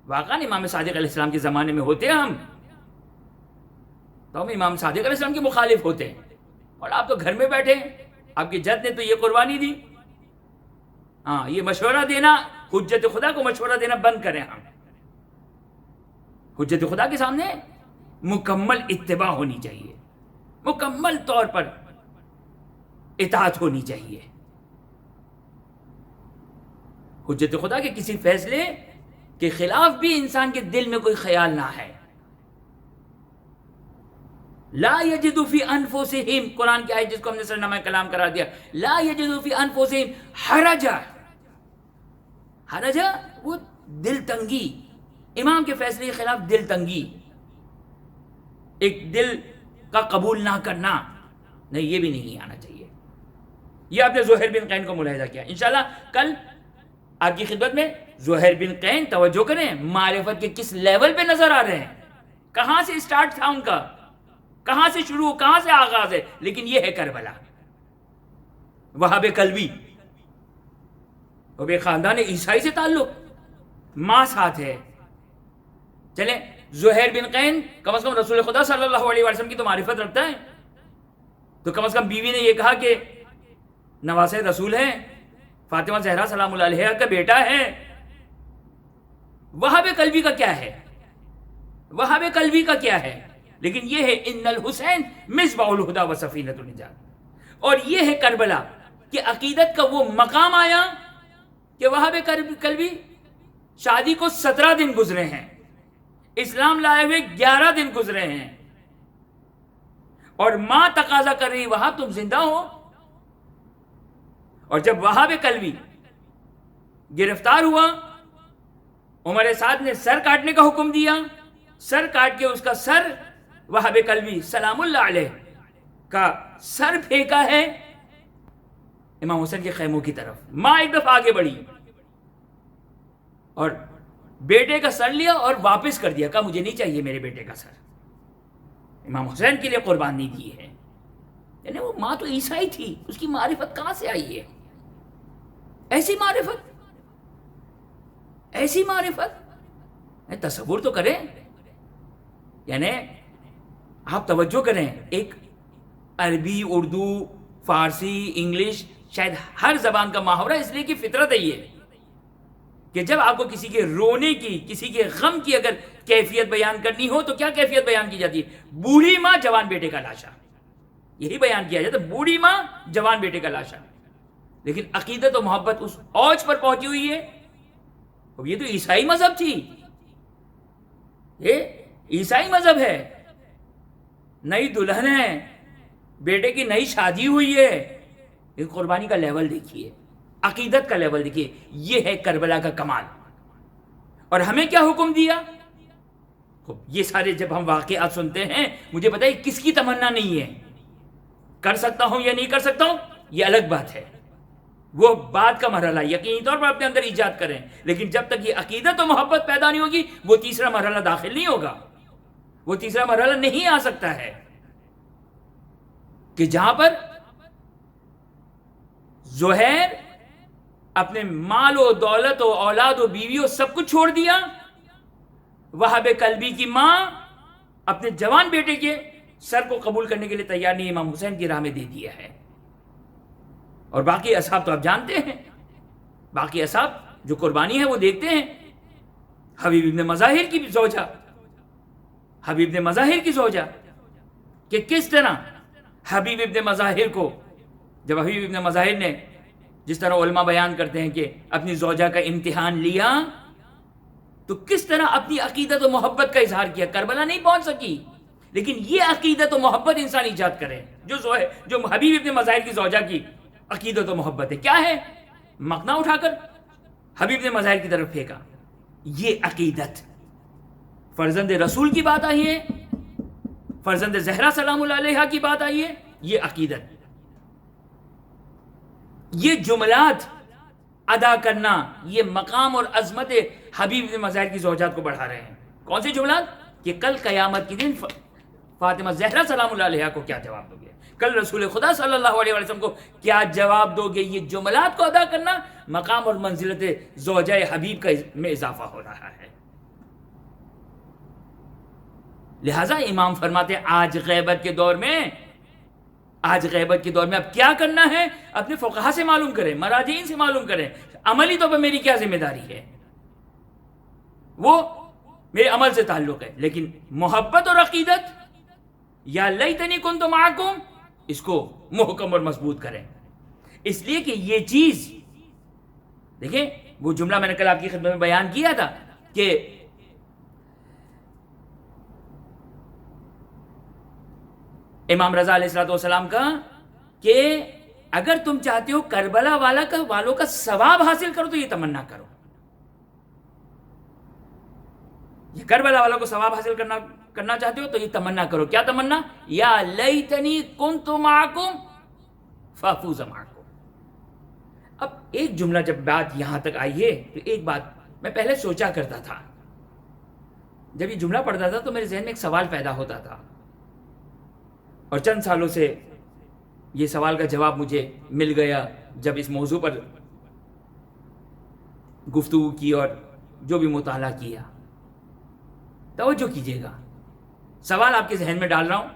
واقعاً امام صادق علیہ السلام کے زمانے میں ہوتے ہم تو ہم امام صادق علیہ السلام کے مخالف ہوتے ہیں. اور آپ تو گھر میں بیٹھے ہیں، آپ کی جد نے تو یہ قربانی دی. ہاں، یہ مشورہ دینا، حجت خدا کو مشورہ دینا بند کریں. ہم حجت خدا کے سامنے مکمل اتباع ہونی چاہیے، مکمل طور پر اطاعت ہونی چاہیے. حجت خدا کے کسی فیصلے کے خلاف بھی انسان کے دل میں کوئی خیال نہ ہے. لا یجدوا فی انفسہم، قرآن کی آیت جس کو ہم نے سرنامہ کلام قرار دیا، لا یجدوا فی انفسہم حرجا. حرجا وہ دل تنگی، امام کے فیصلے کے خلاف دل تنگی، ایک دل کا قبول نہ کرنا، نہیں، یہ بھی نہیں آنا چاہیے. یہ آپ نے زہیر بن قین کو ملاحظہ کیا. انشاءاللہ کل آپ کی خدمت میں زہیر بن قین، توجہ کریں، معرفت کے کس لیول پہ نظر آ رہے ہیں، کہاں سے اسٹارٹ تھا ان کا، کہاں سے شروع، کہاں سے آغاز ہے. لیکن یہ ہے کربلا. وہاب کلبی، وہ بے خاندان عیسائی سے تعلق، ماں ساتھ ہے. چلیں، زہیر بن قین کم از کم رسول خدا صلی اللہ علیہ وسلم کی تو معرفت رکھتا ہے، تو کم از کم بیوی نے یہ کہا کہ نواسہ رسول ہیں، فاطمہ زہرا سلام اللہ علیہا کا بیٹا ہے. وہاب قلبی کا کیا ہے، وہاب قلبی کا کیا ہے؟ لیکن یہ ہے ان الحسین مصباح الہدی و سفینۃ النجات. اور یہ ہے کربلا کہ عقیدت کا وہ مقام آیا کہ وہاب قلبی شادی کو 17 دن گزرے ہیں، اسلام لائے ہوئے 11 دن گزرے ہیں، اور ماں تقاضا کر رہی وہاب تم زندہ ہو. اور جب وہاب قلبی گرفتار ہوا، عمر سعد نے سر کاٹنے کا حکم دیا. سر کاٹ کے اس کا سر وہاب قلبی سلام اللہ علیہ کا سر پھینکا ہے امام حسین کے خیموں کی طرف. ماں ایک دفعہ آگے بڑھی اور بیٹے کا سر لیا اور واپس کر دیا، کہا مجھے نہیں چاہیے میرے بیٹے کا سر، امام حسین کے لیے قربان نہیں دی ہے. یعنی وہ ماں تو عیسائی تھی، اس کی معرفت کہاں سے آئی ہے؟ ایسی معرفت، ایسی معرفت، تصور تو کریں. یعنی آپ توجہ کریں، ایک عربی، اردو، فارسی، انگلش، شاید ہر زبان کا محاورہ، اس لیے کہ فطرت ہے یہ کہ جب آپ کو کسی کے رونے کی، کسی کے غم کی اگر کیفیت بیان کرنی ہو تو کیا کیفیت بیان کی جاتی ہے؟ بوڑھی ماں جوان بیٹے کا لاشا، یہی بیان کیا جاتا ہے، بوڑھی ماں جوان بیٹے کا لاشا. لیکن عقیدت و محبت اس اوج پر پہنچی ہوئی ہے. اب یہ تو عیسائی مذہب تھی، یہ عیسائی مذہب ہے. نئی دلہن ہے، بیٹے کی نئی شادی ہوئی ہے، لیکن قربانی کا لیول دیکھیے، عقیدت کا لیول دیکھیے. یہ ہے کربلا کا کمال. اور ہمیں کیا حکم دیا؟ یہ سارے جب ہم واقعات سنتے ہیں، مجھے بتائیے کس کی تمنا نہیں ہے؟ کر سکتا ہوں یا نہیں کر سکتا ہوں یہ الگ بات ہے، وہ بعد کا مرحلہ یقینی طور پر اپنے اندر ایجاد کریں، لیکن جب تک یہ عقیدت و محبت پیدا نہیں ہوگی وہ تیسرا مرحلہ داخل نہیں ہوگا. وہ تیسرا مرحلہ نہیں آ سکتا ہے کہ جہاں پر زہیر اپنے مال و دولت و اولاد و بیوی و سب کچھ چھوڑ دیا، وہب قلبی کی ماں اپنے جوان بیٹے کے سر کو قبول کرنے کے لیے تیار نہیں، امام حسین کی راہ میں دے دیا ہے. اور باقی اصحاب تو آپ جانتے ہیں، باقی اصحاب جو قربانی ہے وہ دیکھتے ہیں. حبیب ابن مظاہر کی زوجہ، حبیب ابن مظاہر کی زوجہ، کہ کس طرح حبیب ابن مظاہر کو، جب حبیب ابن مظاہر نے جس طرح علماء بیان کرتے ہیں کہ اپنی زوجہ کا امتحان لیا، تو کس طرح اپنی عقیدت و محبت کا اظہار کیا. کربلا نہیں پہنچ سکی، لیکن یہ عقیدت و محبت انسان ایجاد کرے جو حبیب ابن مظاہر کی زوجہ کی عقیدت و محبت ہے. کیا ہے؟ مقنا اٹھا کر حبیب ابن مظاہر کی طرف پھینکا. یہ عقیدت. فرزند رسول کی بات آئی ہے، فرزند زہرا سلام اللہ علیہا کی بات آئی ہے، یہ عقیدت. یہ جملات ادا کرنا یہ مقام اور عظمت حبیب ابن مظاہر کی زوجات کو بڑھا رہے ہیں. کون سے جملات؟ کہ کل قیامت کے دن فاطمہ زہرا سلام اللہ علیہا کو کیا جواب دو گے، کل رسول خدا صلی اللہ علیہ وسلم کو کیا جواب دو گے. یہ جملات کو ادا کرنا مقام اور منزلت زوجہ حبیب کا میں اضافہ ہو رہا ہے. لہذا امام فرماتے ہیں آج غیبت کے دور میں اب کیا کرنا ہے؟ اپنے فقہا سے معلوم کریں، مراجعین سے معلوم کریں، عملی طور پر میری کیا ذمہ داری ہے، وہ میرے عمل سے تعلق ہے. لیکن محبت اور عقیدت، یا لیتنی کنت معکم، اس کو محکم اور مضبوط کریں. اس لیے کہ یہ چیز دیکھیں، وہ جملہ میں نے کل آپ کی خدمت میں بیان کیا تھا کہ امام رضا علیہ السلام کا، کہ اگر تم چاہتے ہو کربلا والوں کا ثواب حاصل کرو تو یہ تمنا کرو. یہ کربلا والوں کو ثواب حاصل کرنا چاہتے ہو تو یہ تمنا کرو. کیا تمنا؟ یا لیتنی کنت معکم فافوز معکم. اب ایک جملہ جب بات یہاں تک آئی ہے تو ایک بات میں پہلے سوچا کرتا تھا، جب یہ جملہ پڑھتا تھا تو میرے ذہن میں ایک سوال پیدا ہوتا تھا، اور چند سالوں سے یہ سوال کا جواب مجھے مل گیا جب اس موضوع پر گفتگو کی اور جو بھی مطالعہ کیا. توجہ کیجیے گا، سوال آپ کے ذہن میں ڈال رہا ہوں،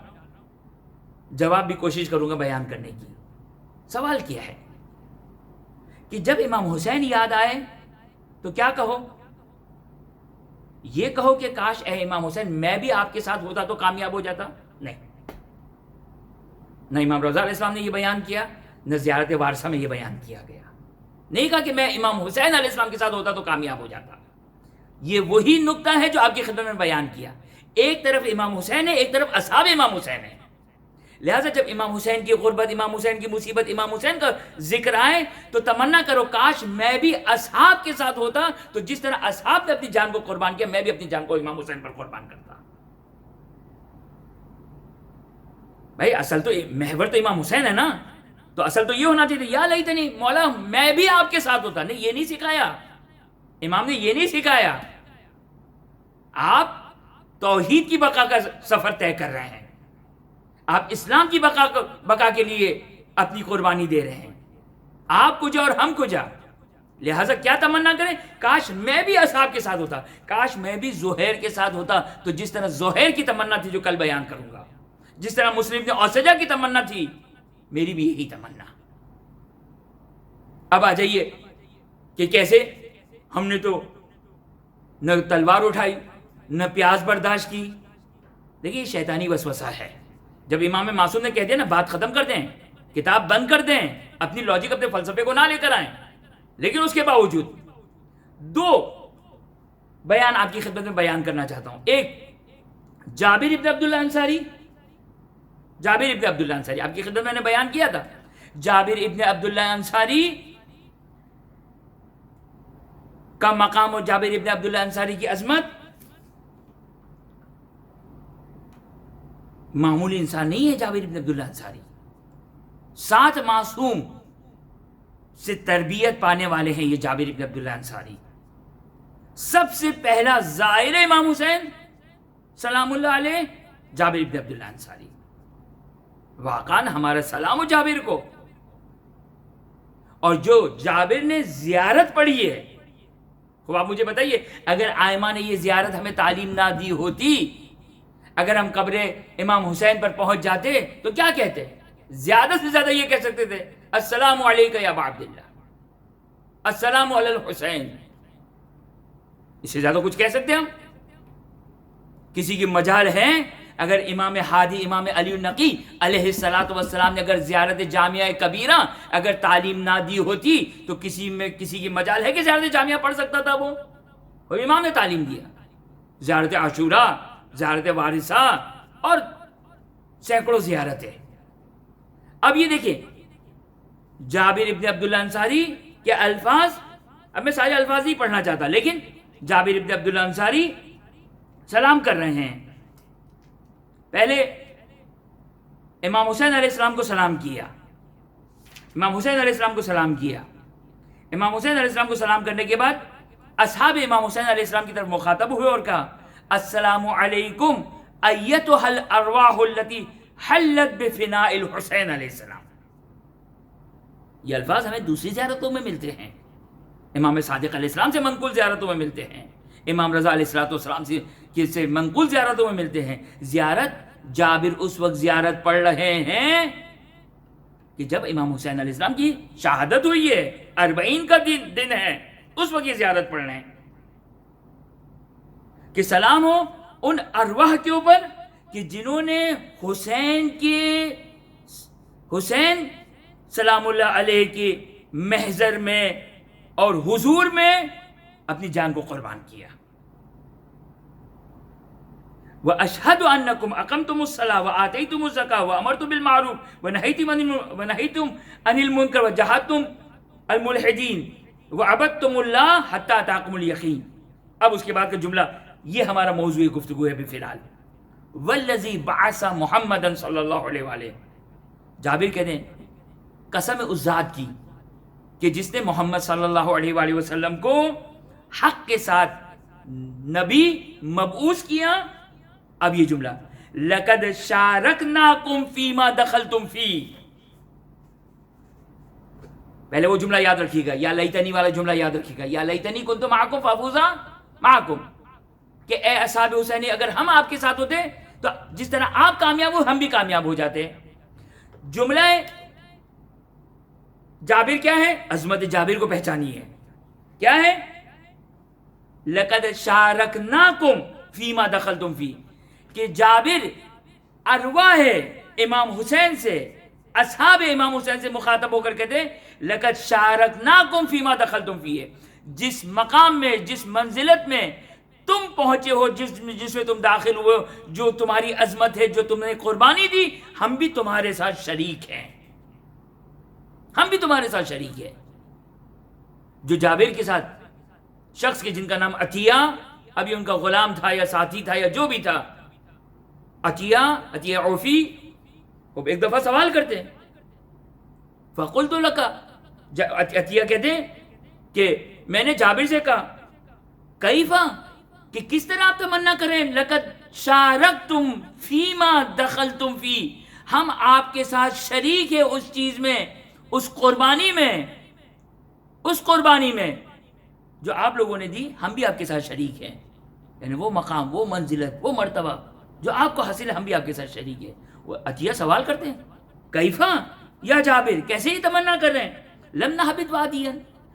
جواب بھی کوشش کروں گا بیان کرنے کی. سوال کیا ہے کہ جب امام حسین یاد آئے تو کیا کہو؟ یہ کہو کہ کاش اے امام حسین میں بھی آپ کے ساتھ ہوتا تو کامیاب ہو جاتا؟ نہیں، نہ امام رضا علیہ السلام نے یہ بیان کیا، نہ زیارت وارثہ میں یہ بیان کیا گیا. نہیں کہا کہ میں امام حسین علیہ السلام کے ساتھ ہوتا تو کامیاب ہو جاتا. یہ وہی نقطہ ہے جو آپ کی خدمت میں بیان کیا. ایک طرف امام حسین ہے، ایک طرف اصحاب امام حسین ہے. لہٰذا جب امام حسین کی غربت، امام حسین کی مصیبت، امام حسین کا ذکر آئے تو تمنا کرو کاش میں بھی اصحاب کے ساتھ ہوتا، تو جس طرح اصحاب نے اپنی جان کو قربان کیا میں بھی اپنی جان کو امام حسین پر قربان کرتا. بھائی اصل تو محور تو امام حسین ہے نا، تو اصل تو یہ ہونا چاہیے یا لیتنی مولا میں بھی آپ کے ساتھ ہوتا. نہیں، یہ نہیں سکھایا امام نے، یہ نہیں سکھایا. آپ توحید کی بقا کا سفر طے کر رہے ہیں، آپ اسلام کی بقا کے لیے اپنی قربانی دے رہے ہیں. آپ کجا اور ہم کجا. لہٰذا کیا تمنا کریں؟ کاش میں بھی اصحاب کے ساتھ ہوتا، کاش میں بھی زہیر کے ساتھ ہوتا. تو جس طرح زہیر کی تمنا تھی جو کل بیان کروں گا، جس طرح مسلم نے اوسجا کی تمنا تھی، میری بھی یہی تمنا. اب آ جائیے کہ کیسے. ہم نے تو نہ تلوار اٹھائی نہ پیاس برداشت کی. دیکھیے شیطانی وسوسہ ہے. جب امام معصوم نے کہہ دیا نا بات ختم کر دیں، کتاب بند کر دیں، اپنی لاجک اپنے فلسفے کو نہ لے کر آئیں، لیکن اس کے باوجود دو بیان آپ کی خدمت میں بیان کرنا چاہتا ہوں. ایک جابر ابن عبداللہ انصاری جابر ابن عبداللہ انصاری، آپ کی خدمت میں نے بیان کیا تھا، جابر ابن عبداللہ انصاری کا مقام اور جابر ابن عبداللہ انصاری کی عظمت معمولی انسان نہیں ہے. جابر ابن عبداللہ انصاری 7 معصوم سے تربیت پانے والے ہیں یہ جابر ابن عبداللہ انصاری. سب سے پہلا زائر امام حسین سلام اللہ علیہ جابر ابن عبداللہ انصاری. واقعاً ہمارا سلام و جابر کو. اور جو جابر نے زیارت پڑھی ہے، خوب آپ مجھے بتائیے، اگر آئمہ نے یہ زیارت ہمیں تعلیم نہ دی ہوتی، اگر ہم قبر امام حسین پر پہنچ جاتے تو کیا کہتے؟ زیادہ سے زیادہ یہ کہہ سکتے تھے السلام علیکہ یا ابا عبداللہ، السلام علی الحسین. اس سے زیادہ کچھ کہہ سکتے ہم؟ کسی کی مجال ہے اگر امام ہادی امام علی النقی علیہ الصلوۃ والسلام نے اگر زیارت جامعہ کبیرہ اگر تعلیم نہ دی ہوتی تو کسی کی مجال ہے کہ زیارت جامعہ پڑھ سکتا تھا؟ وہ امام نے تعلیم دیا. زیارت عاشورہ، زیارت وارثہ اور سینکڑوں زیارتیں. اب یہ دیکھیں جابر ابن عبداللہ انصاری کے الفاظ، اب میں سارے الفاظ نہیں پڑھنا چاہتا، لیکن جابر ابن عبداللہ انصاری سلام کر رہے ہیں. پہلے امام حسین علیہ السلام کو سلام کیا، امام حسین علیہ السلام کو سلام کیا. امام حسین علیہ السلام کو سلام کرنے کے بعد اصحاب امام حسین علیہ السلام کی طرف مخاطب ہوئے اور کہا السلام علیکم ایتها الارواح التي حلت بفناء الحسین علیہ السلام. یہ الفاظ ہمیں دوسری زیارتوں میں ملتے ہیں، امام صادق علیہ السلام سے منقول زیارتوں میں ملتے ہیں، امام رضا علیہ السلام سے منقول زیارتوں میں ملتے ہیں. زیارت جابر اس وقت زیارت پڑھ رہے ہیں کہ جب امام حسین علیہ السلام کی شہادت ہوئی ہے، 40 کا دن ہے، اس وقت یہ زیارت پڑھ رہے ہیں کہ سلام ہو ان ارواح کے اوپر کہ جنہوں نے حسین سلام اللہ علیہ کے محضر میں اور حضور میں اپنی جان کو قربان کیا. وَأَشْهَدُ أَنَّكُمْ أَقَمْتُمُ الصَّلَاةَ وَآتَيْتُمُ الزَّكَاةَ وَأَمَرْتُم بِالْمَعْرُوفِ وَنَهَيْتُمْ عَنِ الْمُنكَرِ وَجَاهَدتُّمْ الْمُلْحِدِينَ وَعَبَدتُّمُ اللَّهَ حَتَّى أَتَاكُمُ الْيَقِينُ. اب اس کے بعد کا جملہ یہ ہمارا موضوع گفتگو ہے فی الحال. وَالَّذِي بَعَثَ مُحَمَّدًا صلی اللہ علیہ وآلہ. جابر کہتے ہیں قسم اس ذات کی کہ جس نے محمد صلی اللہ علیہ وآلہ وسلم کو حق کے ساتھ نبی مبعوث کیا. اب یہ جملہ لَقَدْ شَارَكْنَاكُمْ فِي مَا دَخَلْتُمْ فِي. پہلے وہ جملہ یاد رکھیے گا، یا لیتنی والا جملہ یاد رکھیے گا، یا لیتنی کنت معکم فافوز معکم، کہ اے اصحاب حسینی اگر ہم آپ کے ساتھ ہوتے تو جس طرح آپ کامیاب ہو ہم بھی کامیاب ہو جاتے. جملہ جابر کیا ہے؟ عظمت جابر کو پہچانی ہے. کیا ہے؟ لَقَدْ شَارَكْنَاكُمْ فِي مَا دَخَلْتُمْ فِي، کہ جابر ارواح امام حسین سے، اصحاب امام حسین سے مخاطب ہو کر کہتے لَقَدْ شَارَكْنَاكُمْ فِي مَا دَخَلْتُمْ فِيهِ، جس مقام میں، جس منزلت میں تم پہنچے ہو، جس میں تم داخل ہوئے ہو، جو تمہاری عظمت ہے، جو تم نے قربانی دی، ہم بھی تمہارے ساتھ شریک ہیں، ہم بھی تمہارے ساتھ شریک ہیں. جو جابر کے ساتھ شخص کے جن کا نام عطیہ، ابھی ان کا غلام تھا یا ساتھی تھا یا جو بھی تھا، عطیہ عوفی، وہ ایک دفعہ سوال کرتے ہیں فَقُلْتُ لَكَ، عطیہ کہتے ہیں کہ میں نے جابر سے کہا کیفا، کہ کس طرح آپ تمنا کریں، لَقَدْ شَارَكْتُمْ فِي مَا دَخَلْتُمْ فِي، ہم آپ کے ساتھ شریک ہیں اس چیز میں، اس قربانی میں جو آپ لوگوں نے دی، ہم بھی آپ کے ساتھ شریک ہیں. یعنی وہ مقام، وہ منزلت، وہ مرتبہ جو آپ کو حاصل ہے، ہم بھی آپ کے ساتھ شریک ہیں. وہ عطیہ سوال کرتے ہیں کیفا یا جابر، کیسے ہی تمنا کر رہے ہیں، لم نہبط وادیا،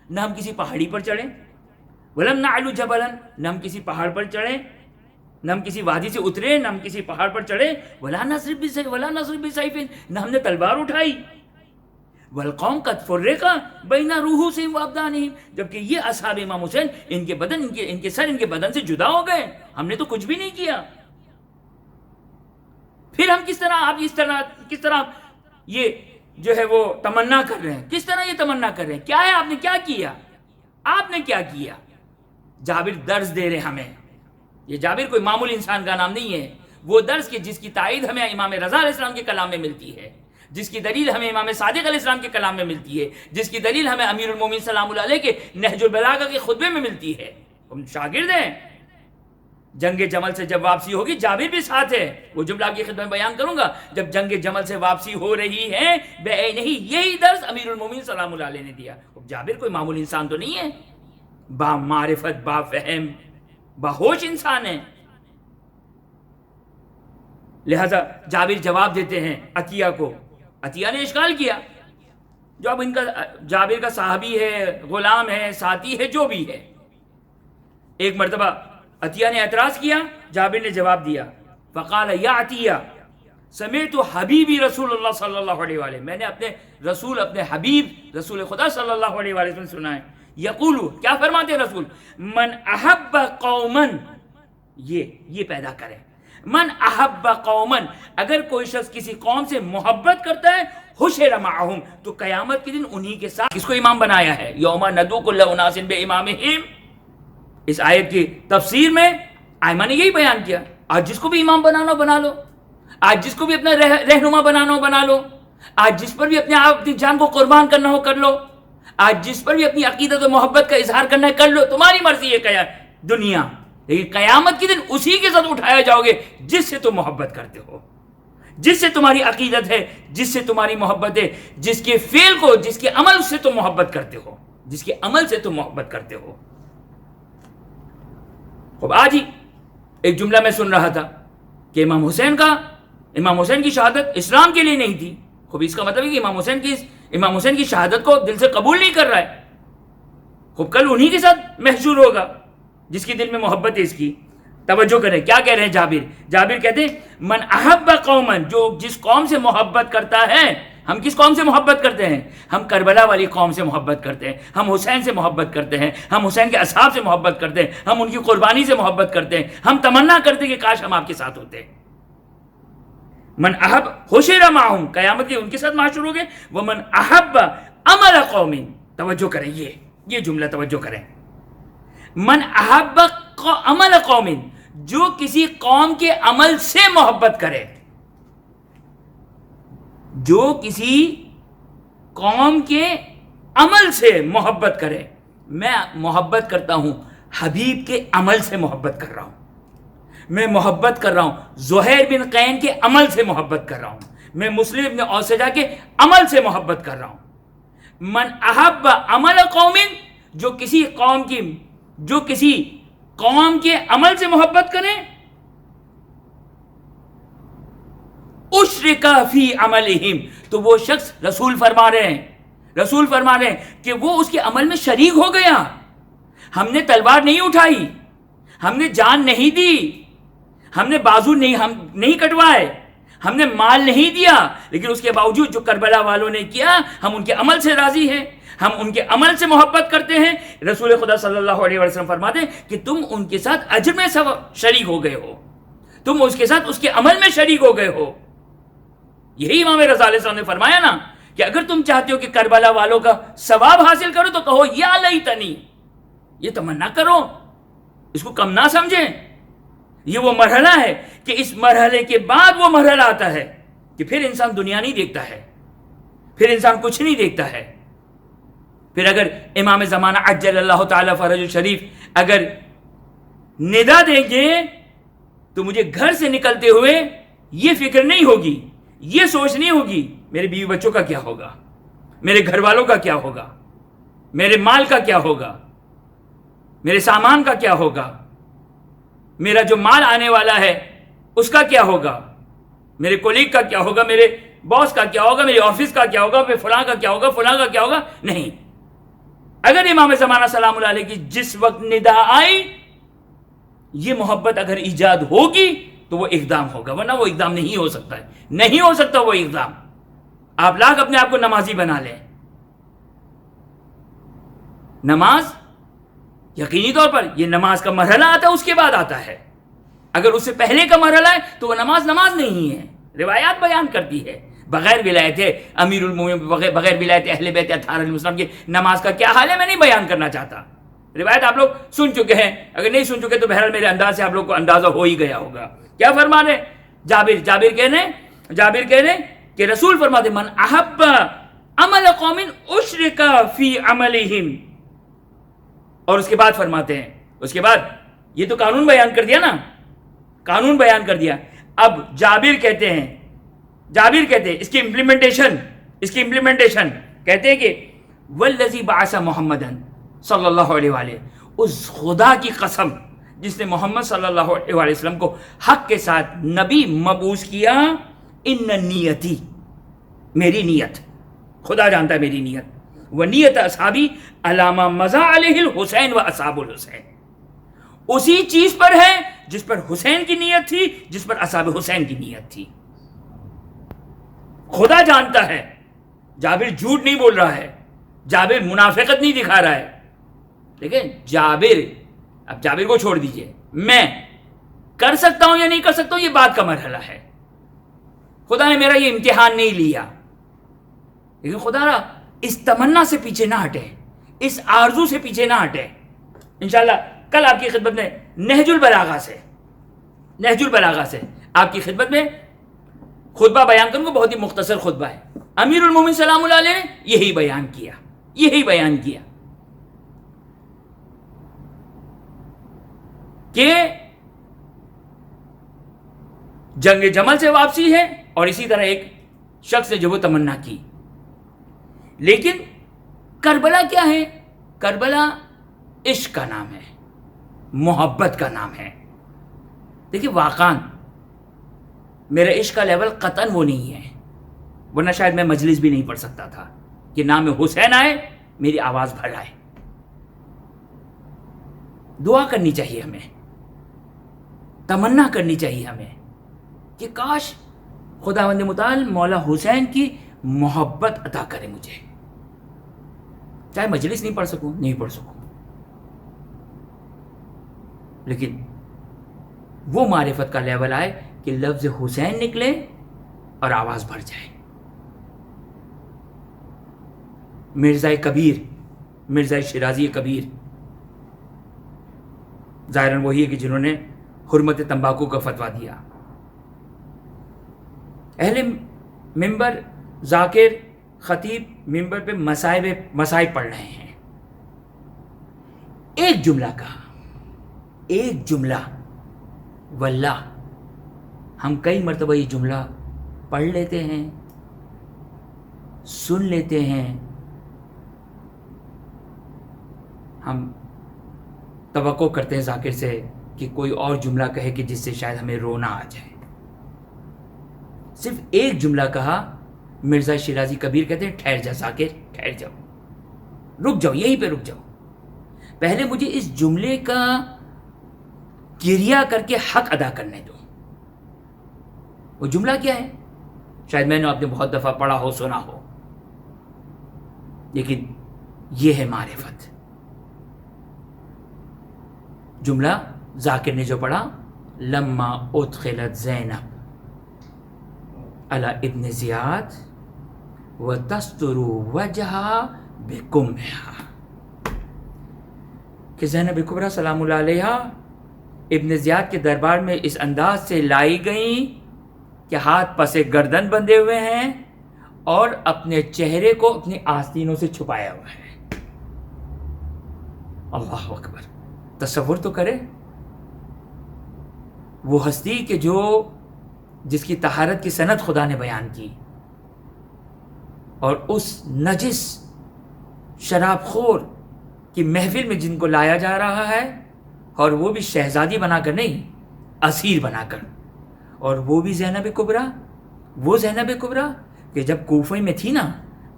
نہ ہم کسی پہاڑی پر چڑھیں، ولم نعلو جبلا، نہ ہم کسی پہاڑ پر چڑھیں، نہ ہم کسی وادی سے اترے، نہ ہم کسی پہاڑ پر چڑھے، ولا نضرب بسیف، نہ ہم نے تلوار اٹھائی، والقوم قد فرق بین رؤوسہم وابدانہم، جبکہ یہ اصحاب امام حسین ان کے بدن، ان کے سر ان کے بدن سے جدا ہو گئے، ہم نے تو کچھ بھی نہیں کیا. پھر ہم کس طرح یہ جو ہے وہ تمنا کر رہے ہیں، کس طرح یہ تمنا کر رہے ہیں؟ کیا ہے؟ آپ نے کیا کیا؟ آپ نے کیا کیا؟ جابر درس دے رہے ہمیں. یہ جابر کوئی معمولی انسان کا نام نہیں ہے. وہ درس کی جس کی تائید ہمیں امام رضا علیہ السلام کے کلام میں ملتی ہے، جس کی دلیل ہمیں امام صادق علیہ السلام کے کلام میں ملتی ہے، جس کی دلیل ہمیں امیر المومنین سلام اللہ علیہ کے نہج البلاغہ کے خطبے میں ملتی ہے. ہم شاگرد ہیں. جنگ جمل سے جب واپسی ہوگی جابر بھی ساتھ ہے. وہ جملہ کی خدمت میں بیان کروں گا. جب جنگ جمل سے واپسی ہو رہی ہے نہیں، یہی درس امیر المومنین سلام اللہ علیہ نے دیا. جابر کوئی معمولی انسان تو نہیں ہے، با معرفت، با فہم، باہوش انسان ہے. لہذا جابر جواب دیتے ہیں عطیہ کو. عطیہ نے اشکال کیا، جو اب ان کا جابر کا صحابی ہے، غلام ہے، ساتھی ہے، جو بھی ہے. ایک مرتبہ عطیہ نے اعتراض کیا، جابر نے جواب دیا. فقال یا عطیہ سمعت حبیبی رسول اللہ صلی اللہ علیہ وآلہ، میں نے اپنے رسول، اپنے حبیب رسول خدا صلی اللہ علیہ وآلہ وسلم سنا ہے. یقول، کیا فرماتے ہیں رسول؟ من احب قوما، یہ پیدا کرے. من احب قوما، اگر کوئی شخص کسی قوم سے محبت کرتا ہے، حشر معہم، تو قیامت کے دن انہی کے ساتھ کس کو امام بنایا ہے؟ یوم ندعو کل اناس بامامہم. اس آیت کی تفسیر میں آئمہ نے یہی بیان کیا. آج جس کو بھی امام بنانا ہو بنا لو، آج جس کو بھی اپنا رہنما بنانا ہو بنا لو، آج جس پر بھی اپنی جان کو قربان کرنا ہو کر لو، آج جس پر بھی اپنی عقیدت و محبت کا اظہار کرنا ہے کر لو. تمہاری مرضی ہے دنیا، لیکن قیامت کے دن اسی کے ساتھ اٹھایا جاؤ گے جس سے تم محبت کرتے ہو، جس سے تمہاری عقیدت ہے، جس سے تمہاری محبت ہے، جس کے فعل کو، جس کے عمل سے تم محبت کرتے ہو، جس کے عمل سے تم محبت کرتے ہو. اب آج ہی ایک جملہ میں سن رہا تھا کہ امام حسین کی شہادت اسلام کے لیے نہیں تھی. خوب اس کا مطلب ہے کہ امام حسین کی شہادت کو دل سے قبول نہیں کر رہا ہے. خوب کل انہی کے ساتھ محشور ہوگا جس کی دل میں محبت ہے اس کی. توجہ کریں کیا کہہ رہے ہیں جابر کہتے ہیں من احب قوما، جو جس قوم سے محبت کرتا ہے. ہم کس قوم سے محبت کرتے ہیں؟ ہم کربلا والی قوم سے محبت کرتے ہیں، ہم حسین سے محبت کرتے ہیں، ہم حسین کے اصحاب سے محبت کرتے ہیں، ہم ان کی قربانی سے محبت کرتے ہیں، ہم تمنا کرتے ہیں کہ کاش ہم آپ کے ساتھ ہوتے. من احب حشر معہم، قیامت کے ان کے ساتھ معاشر ہو گئے. ومن احب عمل قوم، توجہ کریں یہ جملہ توجہ کریں. من احب عمل قوم، جو کسی قوم کے عمل سے محبت کرے، جو کسی قوم کے عمل سے محبت کرے. میں محبت کرتا ہوں حبیب کے عمل سے محبت کر رہا ہوں. میں محبت کر رہا ہوں زہیر بن قین کے عمل سے محبت کر رہا ہوں. میں مسلم بن اوسجہ کے عمل سے محبت کر رہا ہوں. من احب عمل قوم، جو کسی قوم کے عمل سے محبت کرے، اشرک فی عملہم، تو وہ شخص رسول فرما رہے ہیں کہ وہ اس کے عمل میں شریک ہو گیا. ہم نے تلوار نہیں اٹھائی، ہم نے جان نہیں دی، ہم نے بازو نہیں کٹوائے، ہم نے مال نہیں دیا، لیکن اس کے باوجود جو کربلا والوں نے کیا ہم ان کے عمل سے راضی ہیں، ہم ان کے عمل سے محبت کرتے ہیں. رسول خدا صلی اللہ علیہ وسلم فرماتے ہیں کہ تم ان کے ساتھ اجر میں شریک ہو گئے ہو، تم اس کے ساتھ اس کے عمل میں شریک ہو گئے ہو. یہی امام رضا علیہ السلام نے فرمایا نا کہ اگر تم چاہتے ہو کہ کربلا والوں کا ثواب حاصل کرو تو کہو یا لیتنی، یہ تمنا کرو، اس کو کم نہ سمجھیں. یہ وہ مرحلہ ہے کہ اس مرحلے کے بعد وہ مرحلہ آتا ہے کہ پھر انسان دنیا نہیں دیکھتا ہے، پھر انسان کچھ نہیں دیکھتا ہے. پھر اگر امام زمانہ عجل اللہ تعالی فرج الشریف اگر ندا دیں گے تو مجھے گھر سے نکلتے ہوئے یہ فکر نہیں ہوگی، یہ سوچ نہیں ہوگی میرے بیوی بچوں کا کیا ہوگا، میرے گھر والوں کا کیا ہوگا، میرے مال کا کیا ہوگا، میرے سامان کا کیا ہوگا، میرا جو مال آنے والا ہے اس کا کیا ہوگا، میرے کولیگ کا کیا ہوگا، میرے باس کا کیا ہوگا، میرے آفس کا کیا ہوگا، پھر فلاں کا کیا ہوگا، فلاں کا کیا ہوگا. نہیں، اگر امام زمانہ سلام اللہ علیہ کی جس وقت ندا آئی، یہ محبت اگر ایجاد ہوگی تو وہ اقدام ہوگا، ورنہ وہ اقدام نہیں ہو سکتا ہے، نہیں ہو سکتا وہ اقدام. آپ لاکھ اپنے آپ کو نمازی بنا لیں، نماز یقینی طور پر یہ نماز کا مرحلہ آتا ہے، اس کے بعد آتا ہے. اگر اس سے پہلے کا مرحلہ ہے تو وہ نماز نہیں ہے. روایات بیان کرتی ہے بغیر ولایت امیر المومنین، بغیر ولایت اہل بیت اطہار علیہ السلام کی نماز کا کیا حال ہے میں نہیں بیان کرنا چاہتا. روایت آپ لوگ سن چکے ہیں، اگر نہیں سن چکے تو بہرحال میرے انداز سے آپ لوگ کو اندازہ ہو ہی گیا ہوگا. کیا فرما رہے جابر کہہ رہے کہ رسول فرماتے من احب عمل قوم اشرک فی عملہم، اور اس کے بعد فرماتے ہیں، اس کے بعد یہ تو قانون بیان کر دیا نا، قانون بیان کر دیا. اب جابر کہتے ہیں اس کی امپلیمنٹیشن کہتے ہیں کہ والذی بعث محمدًا صلی اللہ علیہ وآلہ، اس خدا کی قسم جس نے محمد صلی اللہ علیہ وسلم کو حق کے ساتھ نبی مبعوث کیا، ان نیتی، میری نیت، خدا جانتا ہے میری نیت، و نیت اصحابی علامہ مضى علیہ الحسین و اصحاب الحسین، اسی چیز پر ہے جس پر حسین کی نیت تھی، جس پر اصحاب حسین کی نیت تھی. خدا جانتا ہے. جابر جھوٹ نہیں بول رہا ہے، جابر منافقت نہیں دکھا رہا ہے. لیکن اب جابر کو چھوڑ دیجئے، میں کر سکتا ہوں یا نہیں کر سکتا ہوں یہ بات کا مرحلہ ہے. خدا نے میرا یہ امتحان نہیں لیا، لیکن خدا را اس تمنا سے پیچھے نہ ہٹے، اس آرزو سے پیچھے نہ ہٹے. انشاءاللہ کل آپ کی خدمت میں نہج البلاغہ سے آپ کی خدمت میں خطبہ بیان کروں گا. بہت ہی مختصر خطبہ ہے. امیر المومنین سلام اللہ علیہ نے یہی بیان کیا کہ جنگ جمل سے واپسی ہے، اور اسی طرح ایک شخص نے جو وہ تمنا کی. لیکن کربلا کیا ہے؟ کربلا عشق کا نام ہے، محبت کا نام ہے. دیکھیے واقعاً میرا عشق کا لیول قطعاً وہ نہیں ہے، ورنہ شاید میں مجلس بھی نہیں پڑھ سکتا تھا کہ نام حسین آئے میری آواز بھر آئے. دعا کرنی چاہیے ہمیں، تمنا کرنی چاہیے ہمیں کہ کاش خداوند متعال مولا حسین کی محبت عطا کرے مجھے، چاہے مجلس نہیں پڑھ سکوں، لیکن وہ معرفت کا لیول آئے کہ لفظ حسین نکلے اور آواز بھر جائے. مرزا شیرازی کبیر ظاہراً وہی ہے کہ جنہوں نے حرمت تمباکو کا فتویٰ دیا. اہل ممبر ذاکر خطیب ممبر پہ مسائب پڑھ رہے ہیں. ایک جملہ واللہ ہم کئی مرتبہ یہ جملہ پڑھ لیتے ہیں، سن لیتے ہیں، ہم توقع کرتے ہیں ذاکر سے کہ کوئی اور جملہ کہے کہ جس سے شاید ہمیں رونا آ جائے. صرف ایک جملہ کہا. مرزا شیرازی کبیر کہتے ہیں ٹھہر جا ذاکر، ٹھہر جاؤ، رک جاؤ، یہیں پہ رک جاؤ، پہلے مجھے اس جملے کا گریہ کر کے حق ادا کرنے دو. وہ جملہ کیا ہے؟ شاید میں نے آپ نے بہت دفعہ پڑھا ہو، سنا ہو، لیکن یہ ہے معرفت. جملہ ذاکر نے جو پڑھا، لما ادخلت زینب علی ابن زیاد وتستر وجهها بکمها، کہ زینب کبریٰ سلام اللہ علیہ ابن زیاد کے دربار میں اس انداز سے لائی گئیں کہ ہاتھ پسے گردن بندھے ہوئے ہیں اور اپنے چہرے کو اپنی آستینوں سے چھپایا ہوا ہے. اللہ اکبر. تصور تو کرے وہ ہستی کہ جس کی طہارت کی سند خدا نے بیان کی، اور اس نجس شراب خور کی محفل میں جن کو لایا جا رہا ہے، اور وہ بھی شہزادی بنا کر نہیں، اسیر بنا کر، اور وہ بھی زینب کبریٰ کہ جب کوفہ میں تھی نا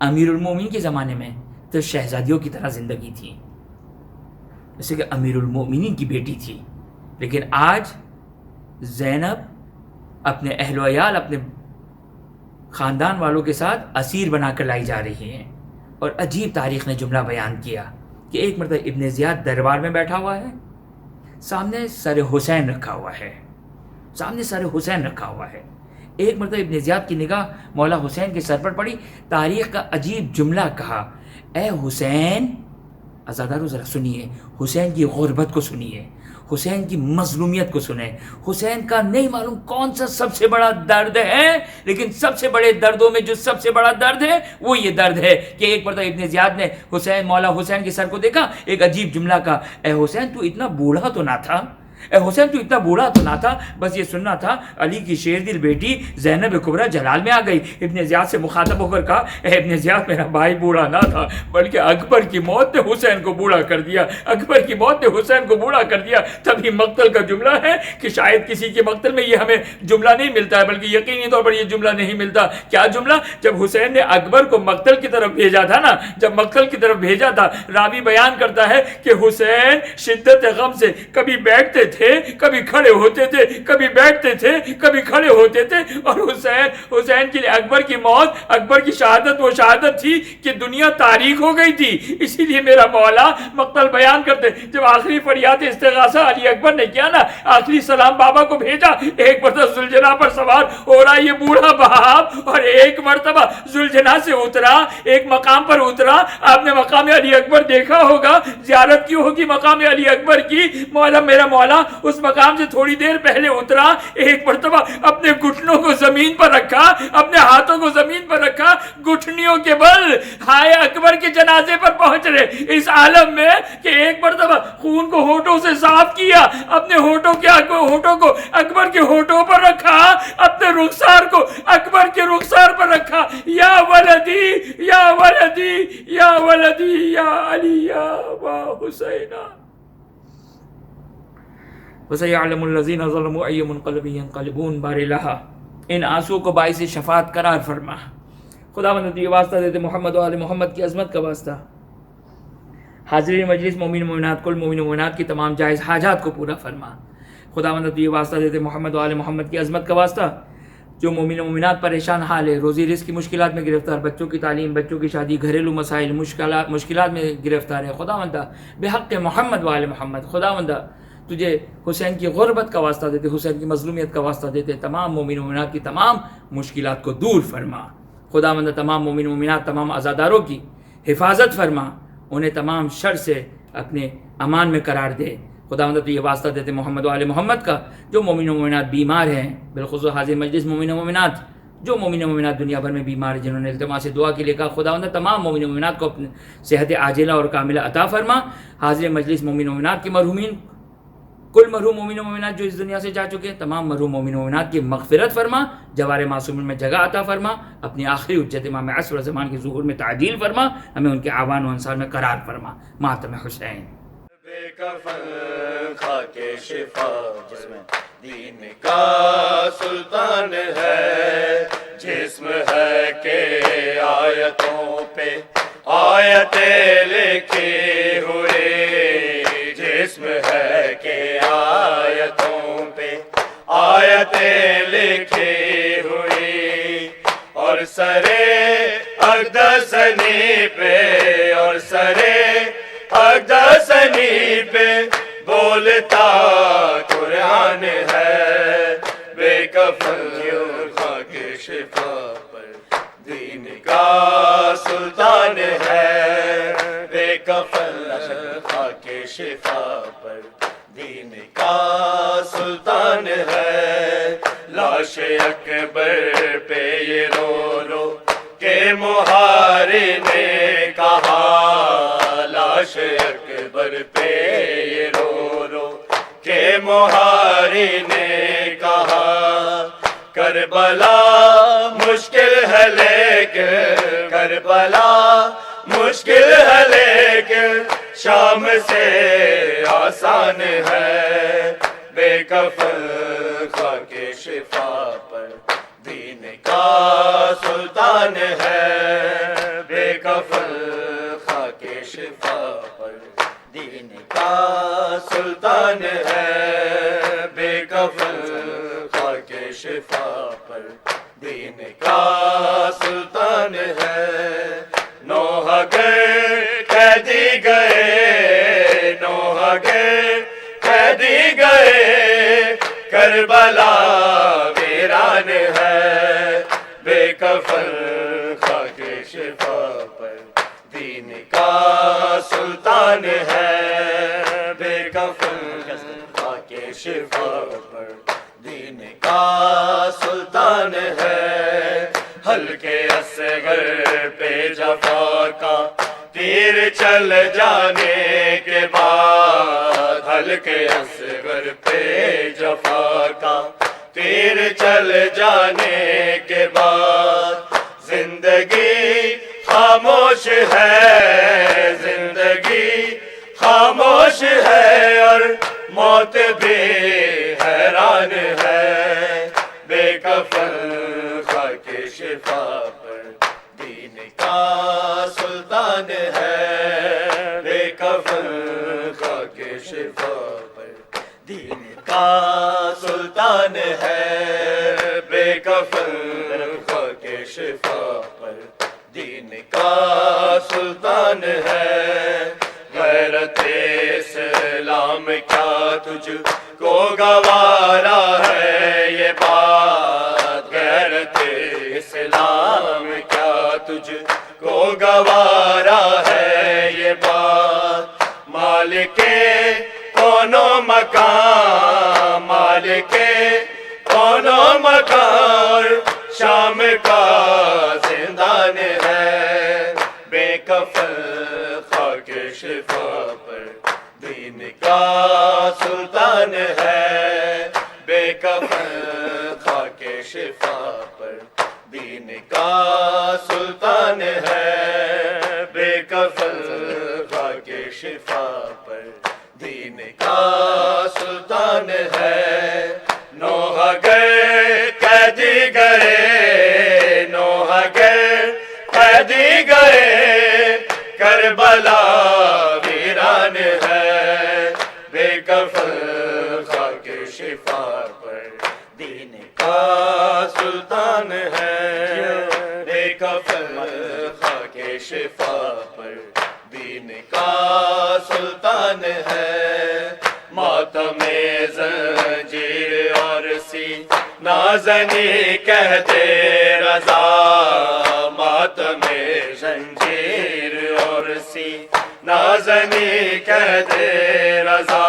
امیر المومنین کے زمانے میں تو شہزادیوں کی طرح زندگی تھی، جیسے کہ امیر المومنین کی بیٹی تھی. لیکن آج زینب اپنے اہل و عیال، اپنے خاندان والوں کے ساتھ اسیر بنا کر لائی جا رہی ہیں. اور عجیب تاریخ نے جملہ بیان کیا کہ ایک مرتبہ ابن زیاد دربار میں بیٹھا ہوا ہے، سامنے سر حسین رکھا ہوا ہے، ایک مرتبہ ابن زیاد کی نگاہ مولا حسین کے سر پر پڑی، تاریخ کا عجیب جملہ کہا، اے حسین، عزادارو ذرا سنیے، حسین کی غربت کو سنیے، حسین کی مظلومیت کو سنیں، حسین کا نہیں معلوم کون سا سب سے بڑا درد ہے، لیکن سب سے بڑے دردوں میں جو سب سے بڑا درد ہے وہ یہ درد ہے کہ ایک مرتبہ ابن زیاد نے مولا حسین کے سر کو دیکھا، ایک عجیب جملہ کہا، اے حسین تو اتنا بوڑھا تو نہ تھا، اے حسین تو اتنا بوڑھا تو نہ تھا، بس یہ سننا تھا علی کی شیر دل بیٹی زینب کبریٰ جلال میں آ گئی۔ ابن زیاد سے مخاطب ہو کر کہا، اے ابن زیاد میرا بھائی بوڑھا نہ تھا، بلکہ اکبر کی موت نے حسین کو بوڑھا کر دیا، اکبر کی موت نے حسین کو بوڑھا کر دیا۔ تبھی مقتل کا جملہ ہے کہ شاید کسی کے مقتل میں یہ ہمیں جملہ نہیں ملتا ہے، بلکہ یقینی طور پر یہ جملہ نہیں ملتا۔ کیا جملہ؟ جب حسین نے اکبر کو مقتل کی طرف بھیجا تھا نا، جب مقتل کی طرف بھیجا تھا، راوی بیان کرتا ہے کہ حسین شدت غم سے کبھی بیٹھتے تھے، کبھی کھڑے ہوتے تھے، کبھی بیٹھتے تھے، کبھی کھڑے ہوتے تھے، اور حسین کے لیے اکبر کی موت، اکبر کی شہادت وہ شہادت تھی کہ دنیا تاریخ ہو گئی تھی۔ اسی لیے میرا مولا مقتل بیان کرتے، جب آخری فریاد استغاثہ علی اکبر نے کیا نا، آخری سلام بابا کو بھیجا، ایک مرتبہ ذوالجناح پر سوار ہو رہا یہ بوڑھا باپ، اور ایک مرتبہ ذوالجناح سے اترا، ایک مقام پر اترا۔ آپ نے مقام علی اکبر دیکھا ہوگا، زیارت کی ہوگی مقام علی اکبر کی، مولا میرا مولا اس مقام سے تھوڑی دیر پہلے اترا، ایک مرتبہ اپنے گھٹنوں کو زمین پر رکھا، اپنے ہاتھوں کو زمین پر رکھا، گھٹنیوں کے بل ہائے اکبر کے جنازے پر پہنچ رہے، اس عالم میں کہ ایک مرتبہ خون کو ہونٹوں سے صاف کیا، اپنے ہونٹوں کو اکبر کے ہونٹوں پر رکھا، اپنے رخسار کو اکبر کے رخسار پر رکھا، یا ولدی یا ولدی یا ولدی یا علی یا ابا حسینہ وَسَيَعْلَمُ الَّذِينَ ظَلَمُوا أَيُّ مُنْقَلَبٍ يَنْقَلِبُونَ بار الہا، ان آنسو کو باعث شفاعت قرار فرما۔ خداوند تو یہ واسطہ دیتے محمد و آل محمد کی عظمت کا واسطہ، حاضرین مجلس مومن مومنات، کل مومن مومنات کی تمام جائز حاجات کو پورا فرما۔ خداوند تو یہ واسطہ دیتے محمد و آل محمد کی عظمت کا واسطہ، جو مومن مومنات پریشان حال ہے، روزی رزق کی مشکلات میں گرفتار، بچوں کی تعلیم، بچوں کی شادی، گھریلو مسائل، مشکلات میں گرفتار ہے، خداوند بحق محمد و آل محمد، خداوند تجھے حسین کی غربت کا واسطہ دیتے، حسین کی مظلومیت کا واسطہ دیتے، تمام مومن مومنات کی تمام مشکلات کو دور فرما۔ خداوند تمام مومن مومنات، تمام عزاداروں کی حفاظت فرما، انہیں تمام شر سے اپنے امان میں قرار دے۔ خداوند تو یہ واسطہ دیتے محمد و آل محمد کا، جو مومن مومنات بیمار ہیں، بالخصوص حاضر مجلس مومن مومنات، جو مومن مومنات دنیا بھر میں بیمار ہیں، جنہوں نے التماس سے دعا کے لیے کہا، خداوند تمام مومن مومنات کو اپنے صحت عاجلہ اور کاملہ عطا فرما۔ حاضر مجلس مومن مومنات کے مرحومین، کل مرحوم مومن و مومنات جو اس دنیا سے جا چکے ہیں، تمام مرحوم مومن و مومنات کی مغفرت فرما، جوار معصومین میں جگہ عطا فرما، اپنی آخری حجت امام عصر زمان کے ظہور میں تعجیل فرما، ہمیں ان کے اعوان و انصار میں قرار فرما۔ ماتم حسین۔ بے کفن خاک شفا جس میں دین کا سلطان ہے، جسم ہے کہ آیتوں پہ آیتیں لکھی ہوئی، جسم ہے کہ آیتوں پہ آیتیں لکھی ہوئی، اور سرے اقدسنی پہ، اور سرے اقدسنی پہ بولتا قرآن ہے، بے کفن خاک شفا پر دین کا سلطان ہے، بے کفن خاک شفا پر دین کا سلطان ہے۔ لاش اکبر پہ یہ رو رو کہ محاری نے کہا، لاش اکبر پہ یہ رو رو کہ محاری نے کہا، کربلا مشکل ہے لیکن، کربلا مشکل ہے لیکن شام سے آسان ہے، بے کفن خاک شفا پر دین کا سلطان ہے، بے کفن خاک شفا پر دین کا سلطان ہے، بے کفن خاک شفا پر دین کا سلطان ہے۔ نوح گر قیدی گئے، نوح گر قیدی گئے، کربلا ویران ہے، کفن خاک شفا پر دین کا سلطان ہے، بے کفن خاک شفا پر دین کا سلطان ہے، ہلکے اصغر پہ جفا کا تیر چل جانے کے بعد، ہلکے اصغر پہ جفا کا تیر چل جانے کے بعد زندگی خاموش ہے، زندگی خاموش ہے اور موت بھی حیران ہے، بے کفن خاک شفا پر دین کا سلطان ہے، بے کفن خاک شفا پر دین کا سلطان ہے، بے کفن خاک شفا پر دین کا سلطان ہے، غیرت اسلام کیا تجھ کو گوارا ہے یہ بات، غیرت اسلام کیا تجھ کو گوارا ہے یہ بات، مالک کون و مکان، مالک کون و مکان شام کا زندان ہے، بے کفن خاک شفا پر دین کا سلطان ہے، بے کفن خاک شفا پر دین کا سلطان ہے، بے کفن خاک شفا پر دین کا سلطان ہے، نوح گئے قیدی گئے، نوح گئے قیدی گئے، کربلا ویران ہے، بے کفن خاک شفا پر دین کا سلطان ہے، بے کفن خاک شفا پر دین کا سلطان ہے، ماتم زنجیر اور سی نازنی کہتے رضا، ماتم زنجیر اور سی نازنی کہتے رضا،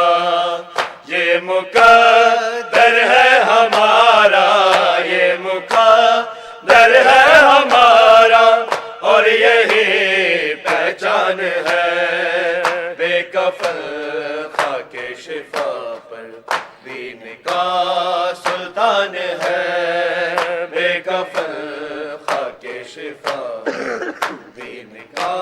یہ مقدر ہے ہمارا، یہ مقدر ہے ہمارا اور یہی پہچان ہے، بے کفن خاک شفا پر دین کا سلطان ہے، بے کفن خاک شفا پر دین کا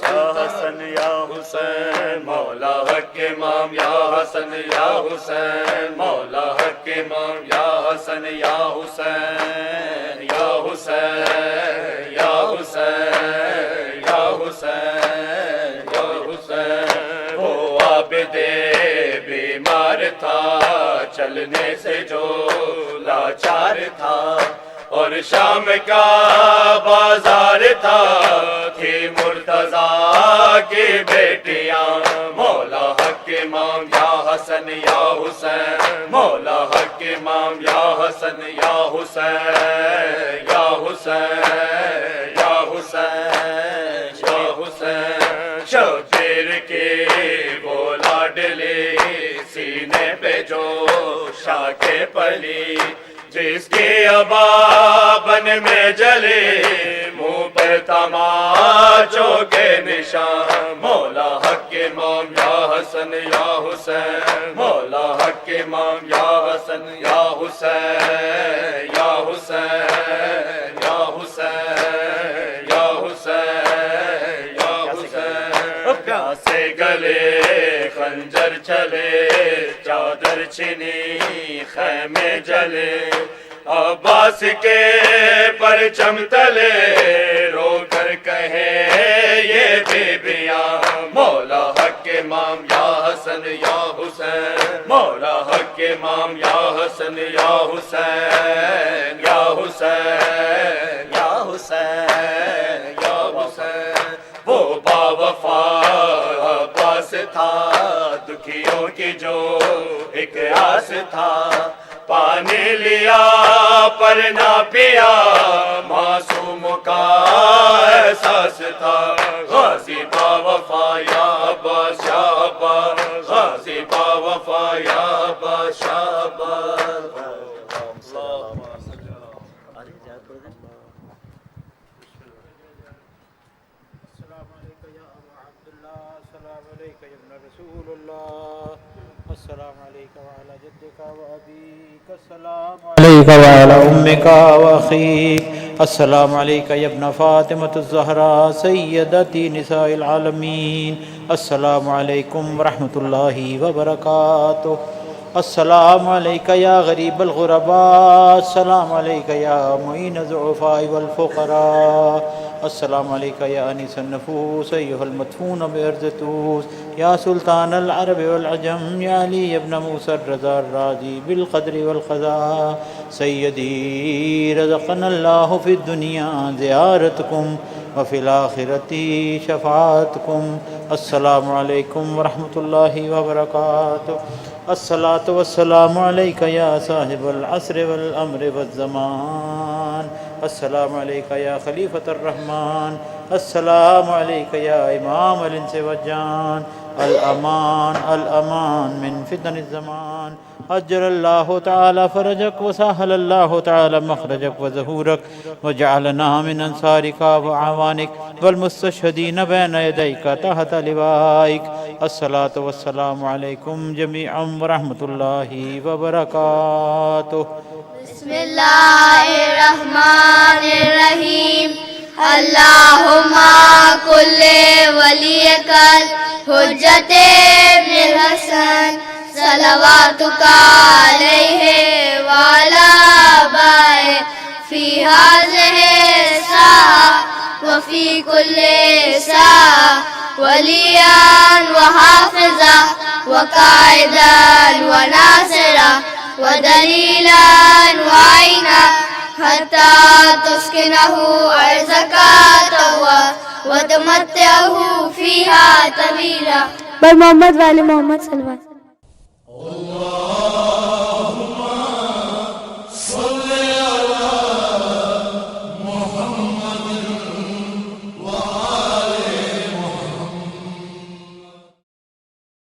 سلطان، یا حسین مولا حق امام، یا حسن یا حسین مولا حق امام، یا حسن یا حسین، یا حسین یا حسین یا حسین یا حسین، وہ عابد بیمار تھا چلنے سے جو لاچار تھا، اور شام کا بازار تھا، تھی مرتضیٰ کی بیٹیاں، مولا حق امام یا حسن یا حسین، مولا حق امام یا حسن یا حسین یا حسین یا حسین یا حسین، شبیر کی وہ لاڈلی سینے پہ جو شاکے پلی، جس کی ابابن میں جلے منہ پر تماچوں کے نشان، مولا حق امام یا حسن یا حسین، مولا حق امام یا حسن یا حسین یا حسین یا حسین یا حسین یا حسین، پیاسے گلے خنجر چلے، چادر چھنی خیمے جلے، عباس کے پرچم تلے رو کر کہیں یہ بیبیاں، مولا حق امام یا حسن یا حسین، مولا حق امام یا حسن یا حسین یا حسین یا حسین یا حسین، وہ باوفا عباس تھا، دکھیوں کی جو ایک آس تھا، پانے لیا پر نہ پیا معصوم کا احساس تھا غازی با وفا یا باشابا غازی با وفا یا باشابا السلام عليك وعلى جدك وأبيك السلام عليك وعلى أمك وأخيك السلام عليك يا ابن فاطمة الزهراء سيدتي نساء العالمين السلام عليكم ورحمة الله وبركاته السلام عليك يا غريب الغرباء السلام عليك يا معين الضعفاء والفقراء السلام عليك يا أنيس النفوس أيها المدفون بأرض طوس يا سلطان العرب والعجم يا علي بن موسى الرضا الراضي بالقدر والقضاء سيدي رزقنا الله في الدنيا زيارتكم وفي الآخرة شفاعتكم السلام عليكم ورحمة الله وبركاته الصلاة والسلام عليك يا صاحب العصر والأمر والزمان السلام عليك يا خليفة الرحمن السلام عليك يا إمام الإنس والجان الأمان الأمان من فتن الزمان أجر الله تعالى فرجك وسهل الله تعالى مخرجك وظهورك وجعلنا من أنصارك وعوانك والمستشهدين بين يديك تحت لوائك الصلاة والسلام عليكم جميعا ورحمة الله وبركاته بسم الله الرحمن الرحيم اللهم كل وليك الحجة ابن الحسن صلواتك عليه وعلى آبائه في هذه الساعة وفي كل ساعة وليا وحافظا وقائدا وناصرا ودليلا وعينا حتى تسكنه أرضك طوعا وتمتعه فيها طويلا پر محمد والے محمد صلی اللہ علیہ وسلم.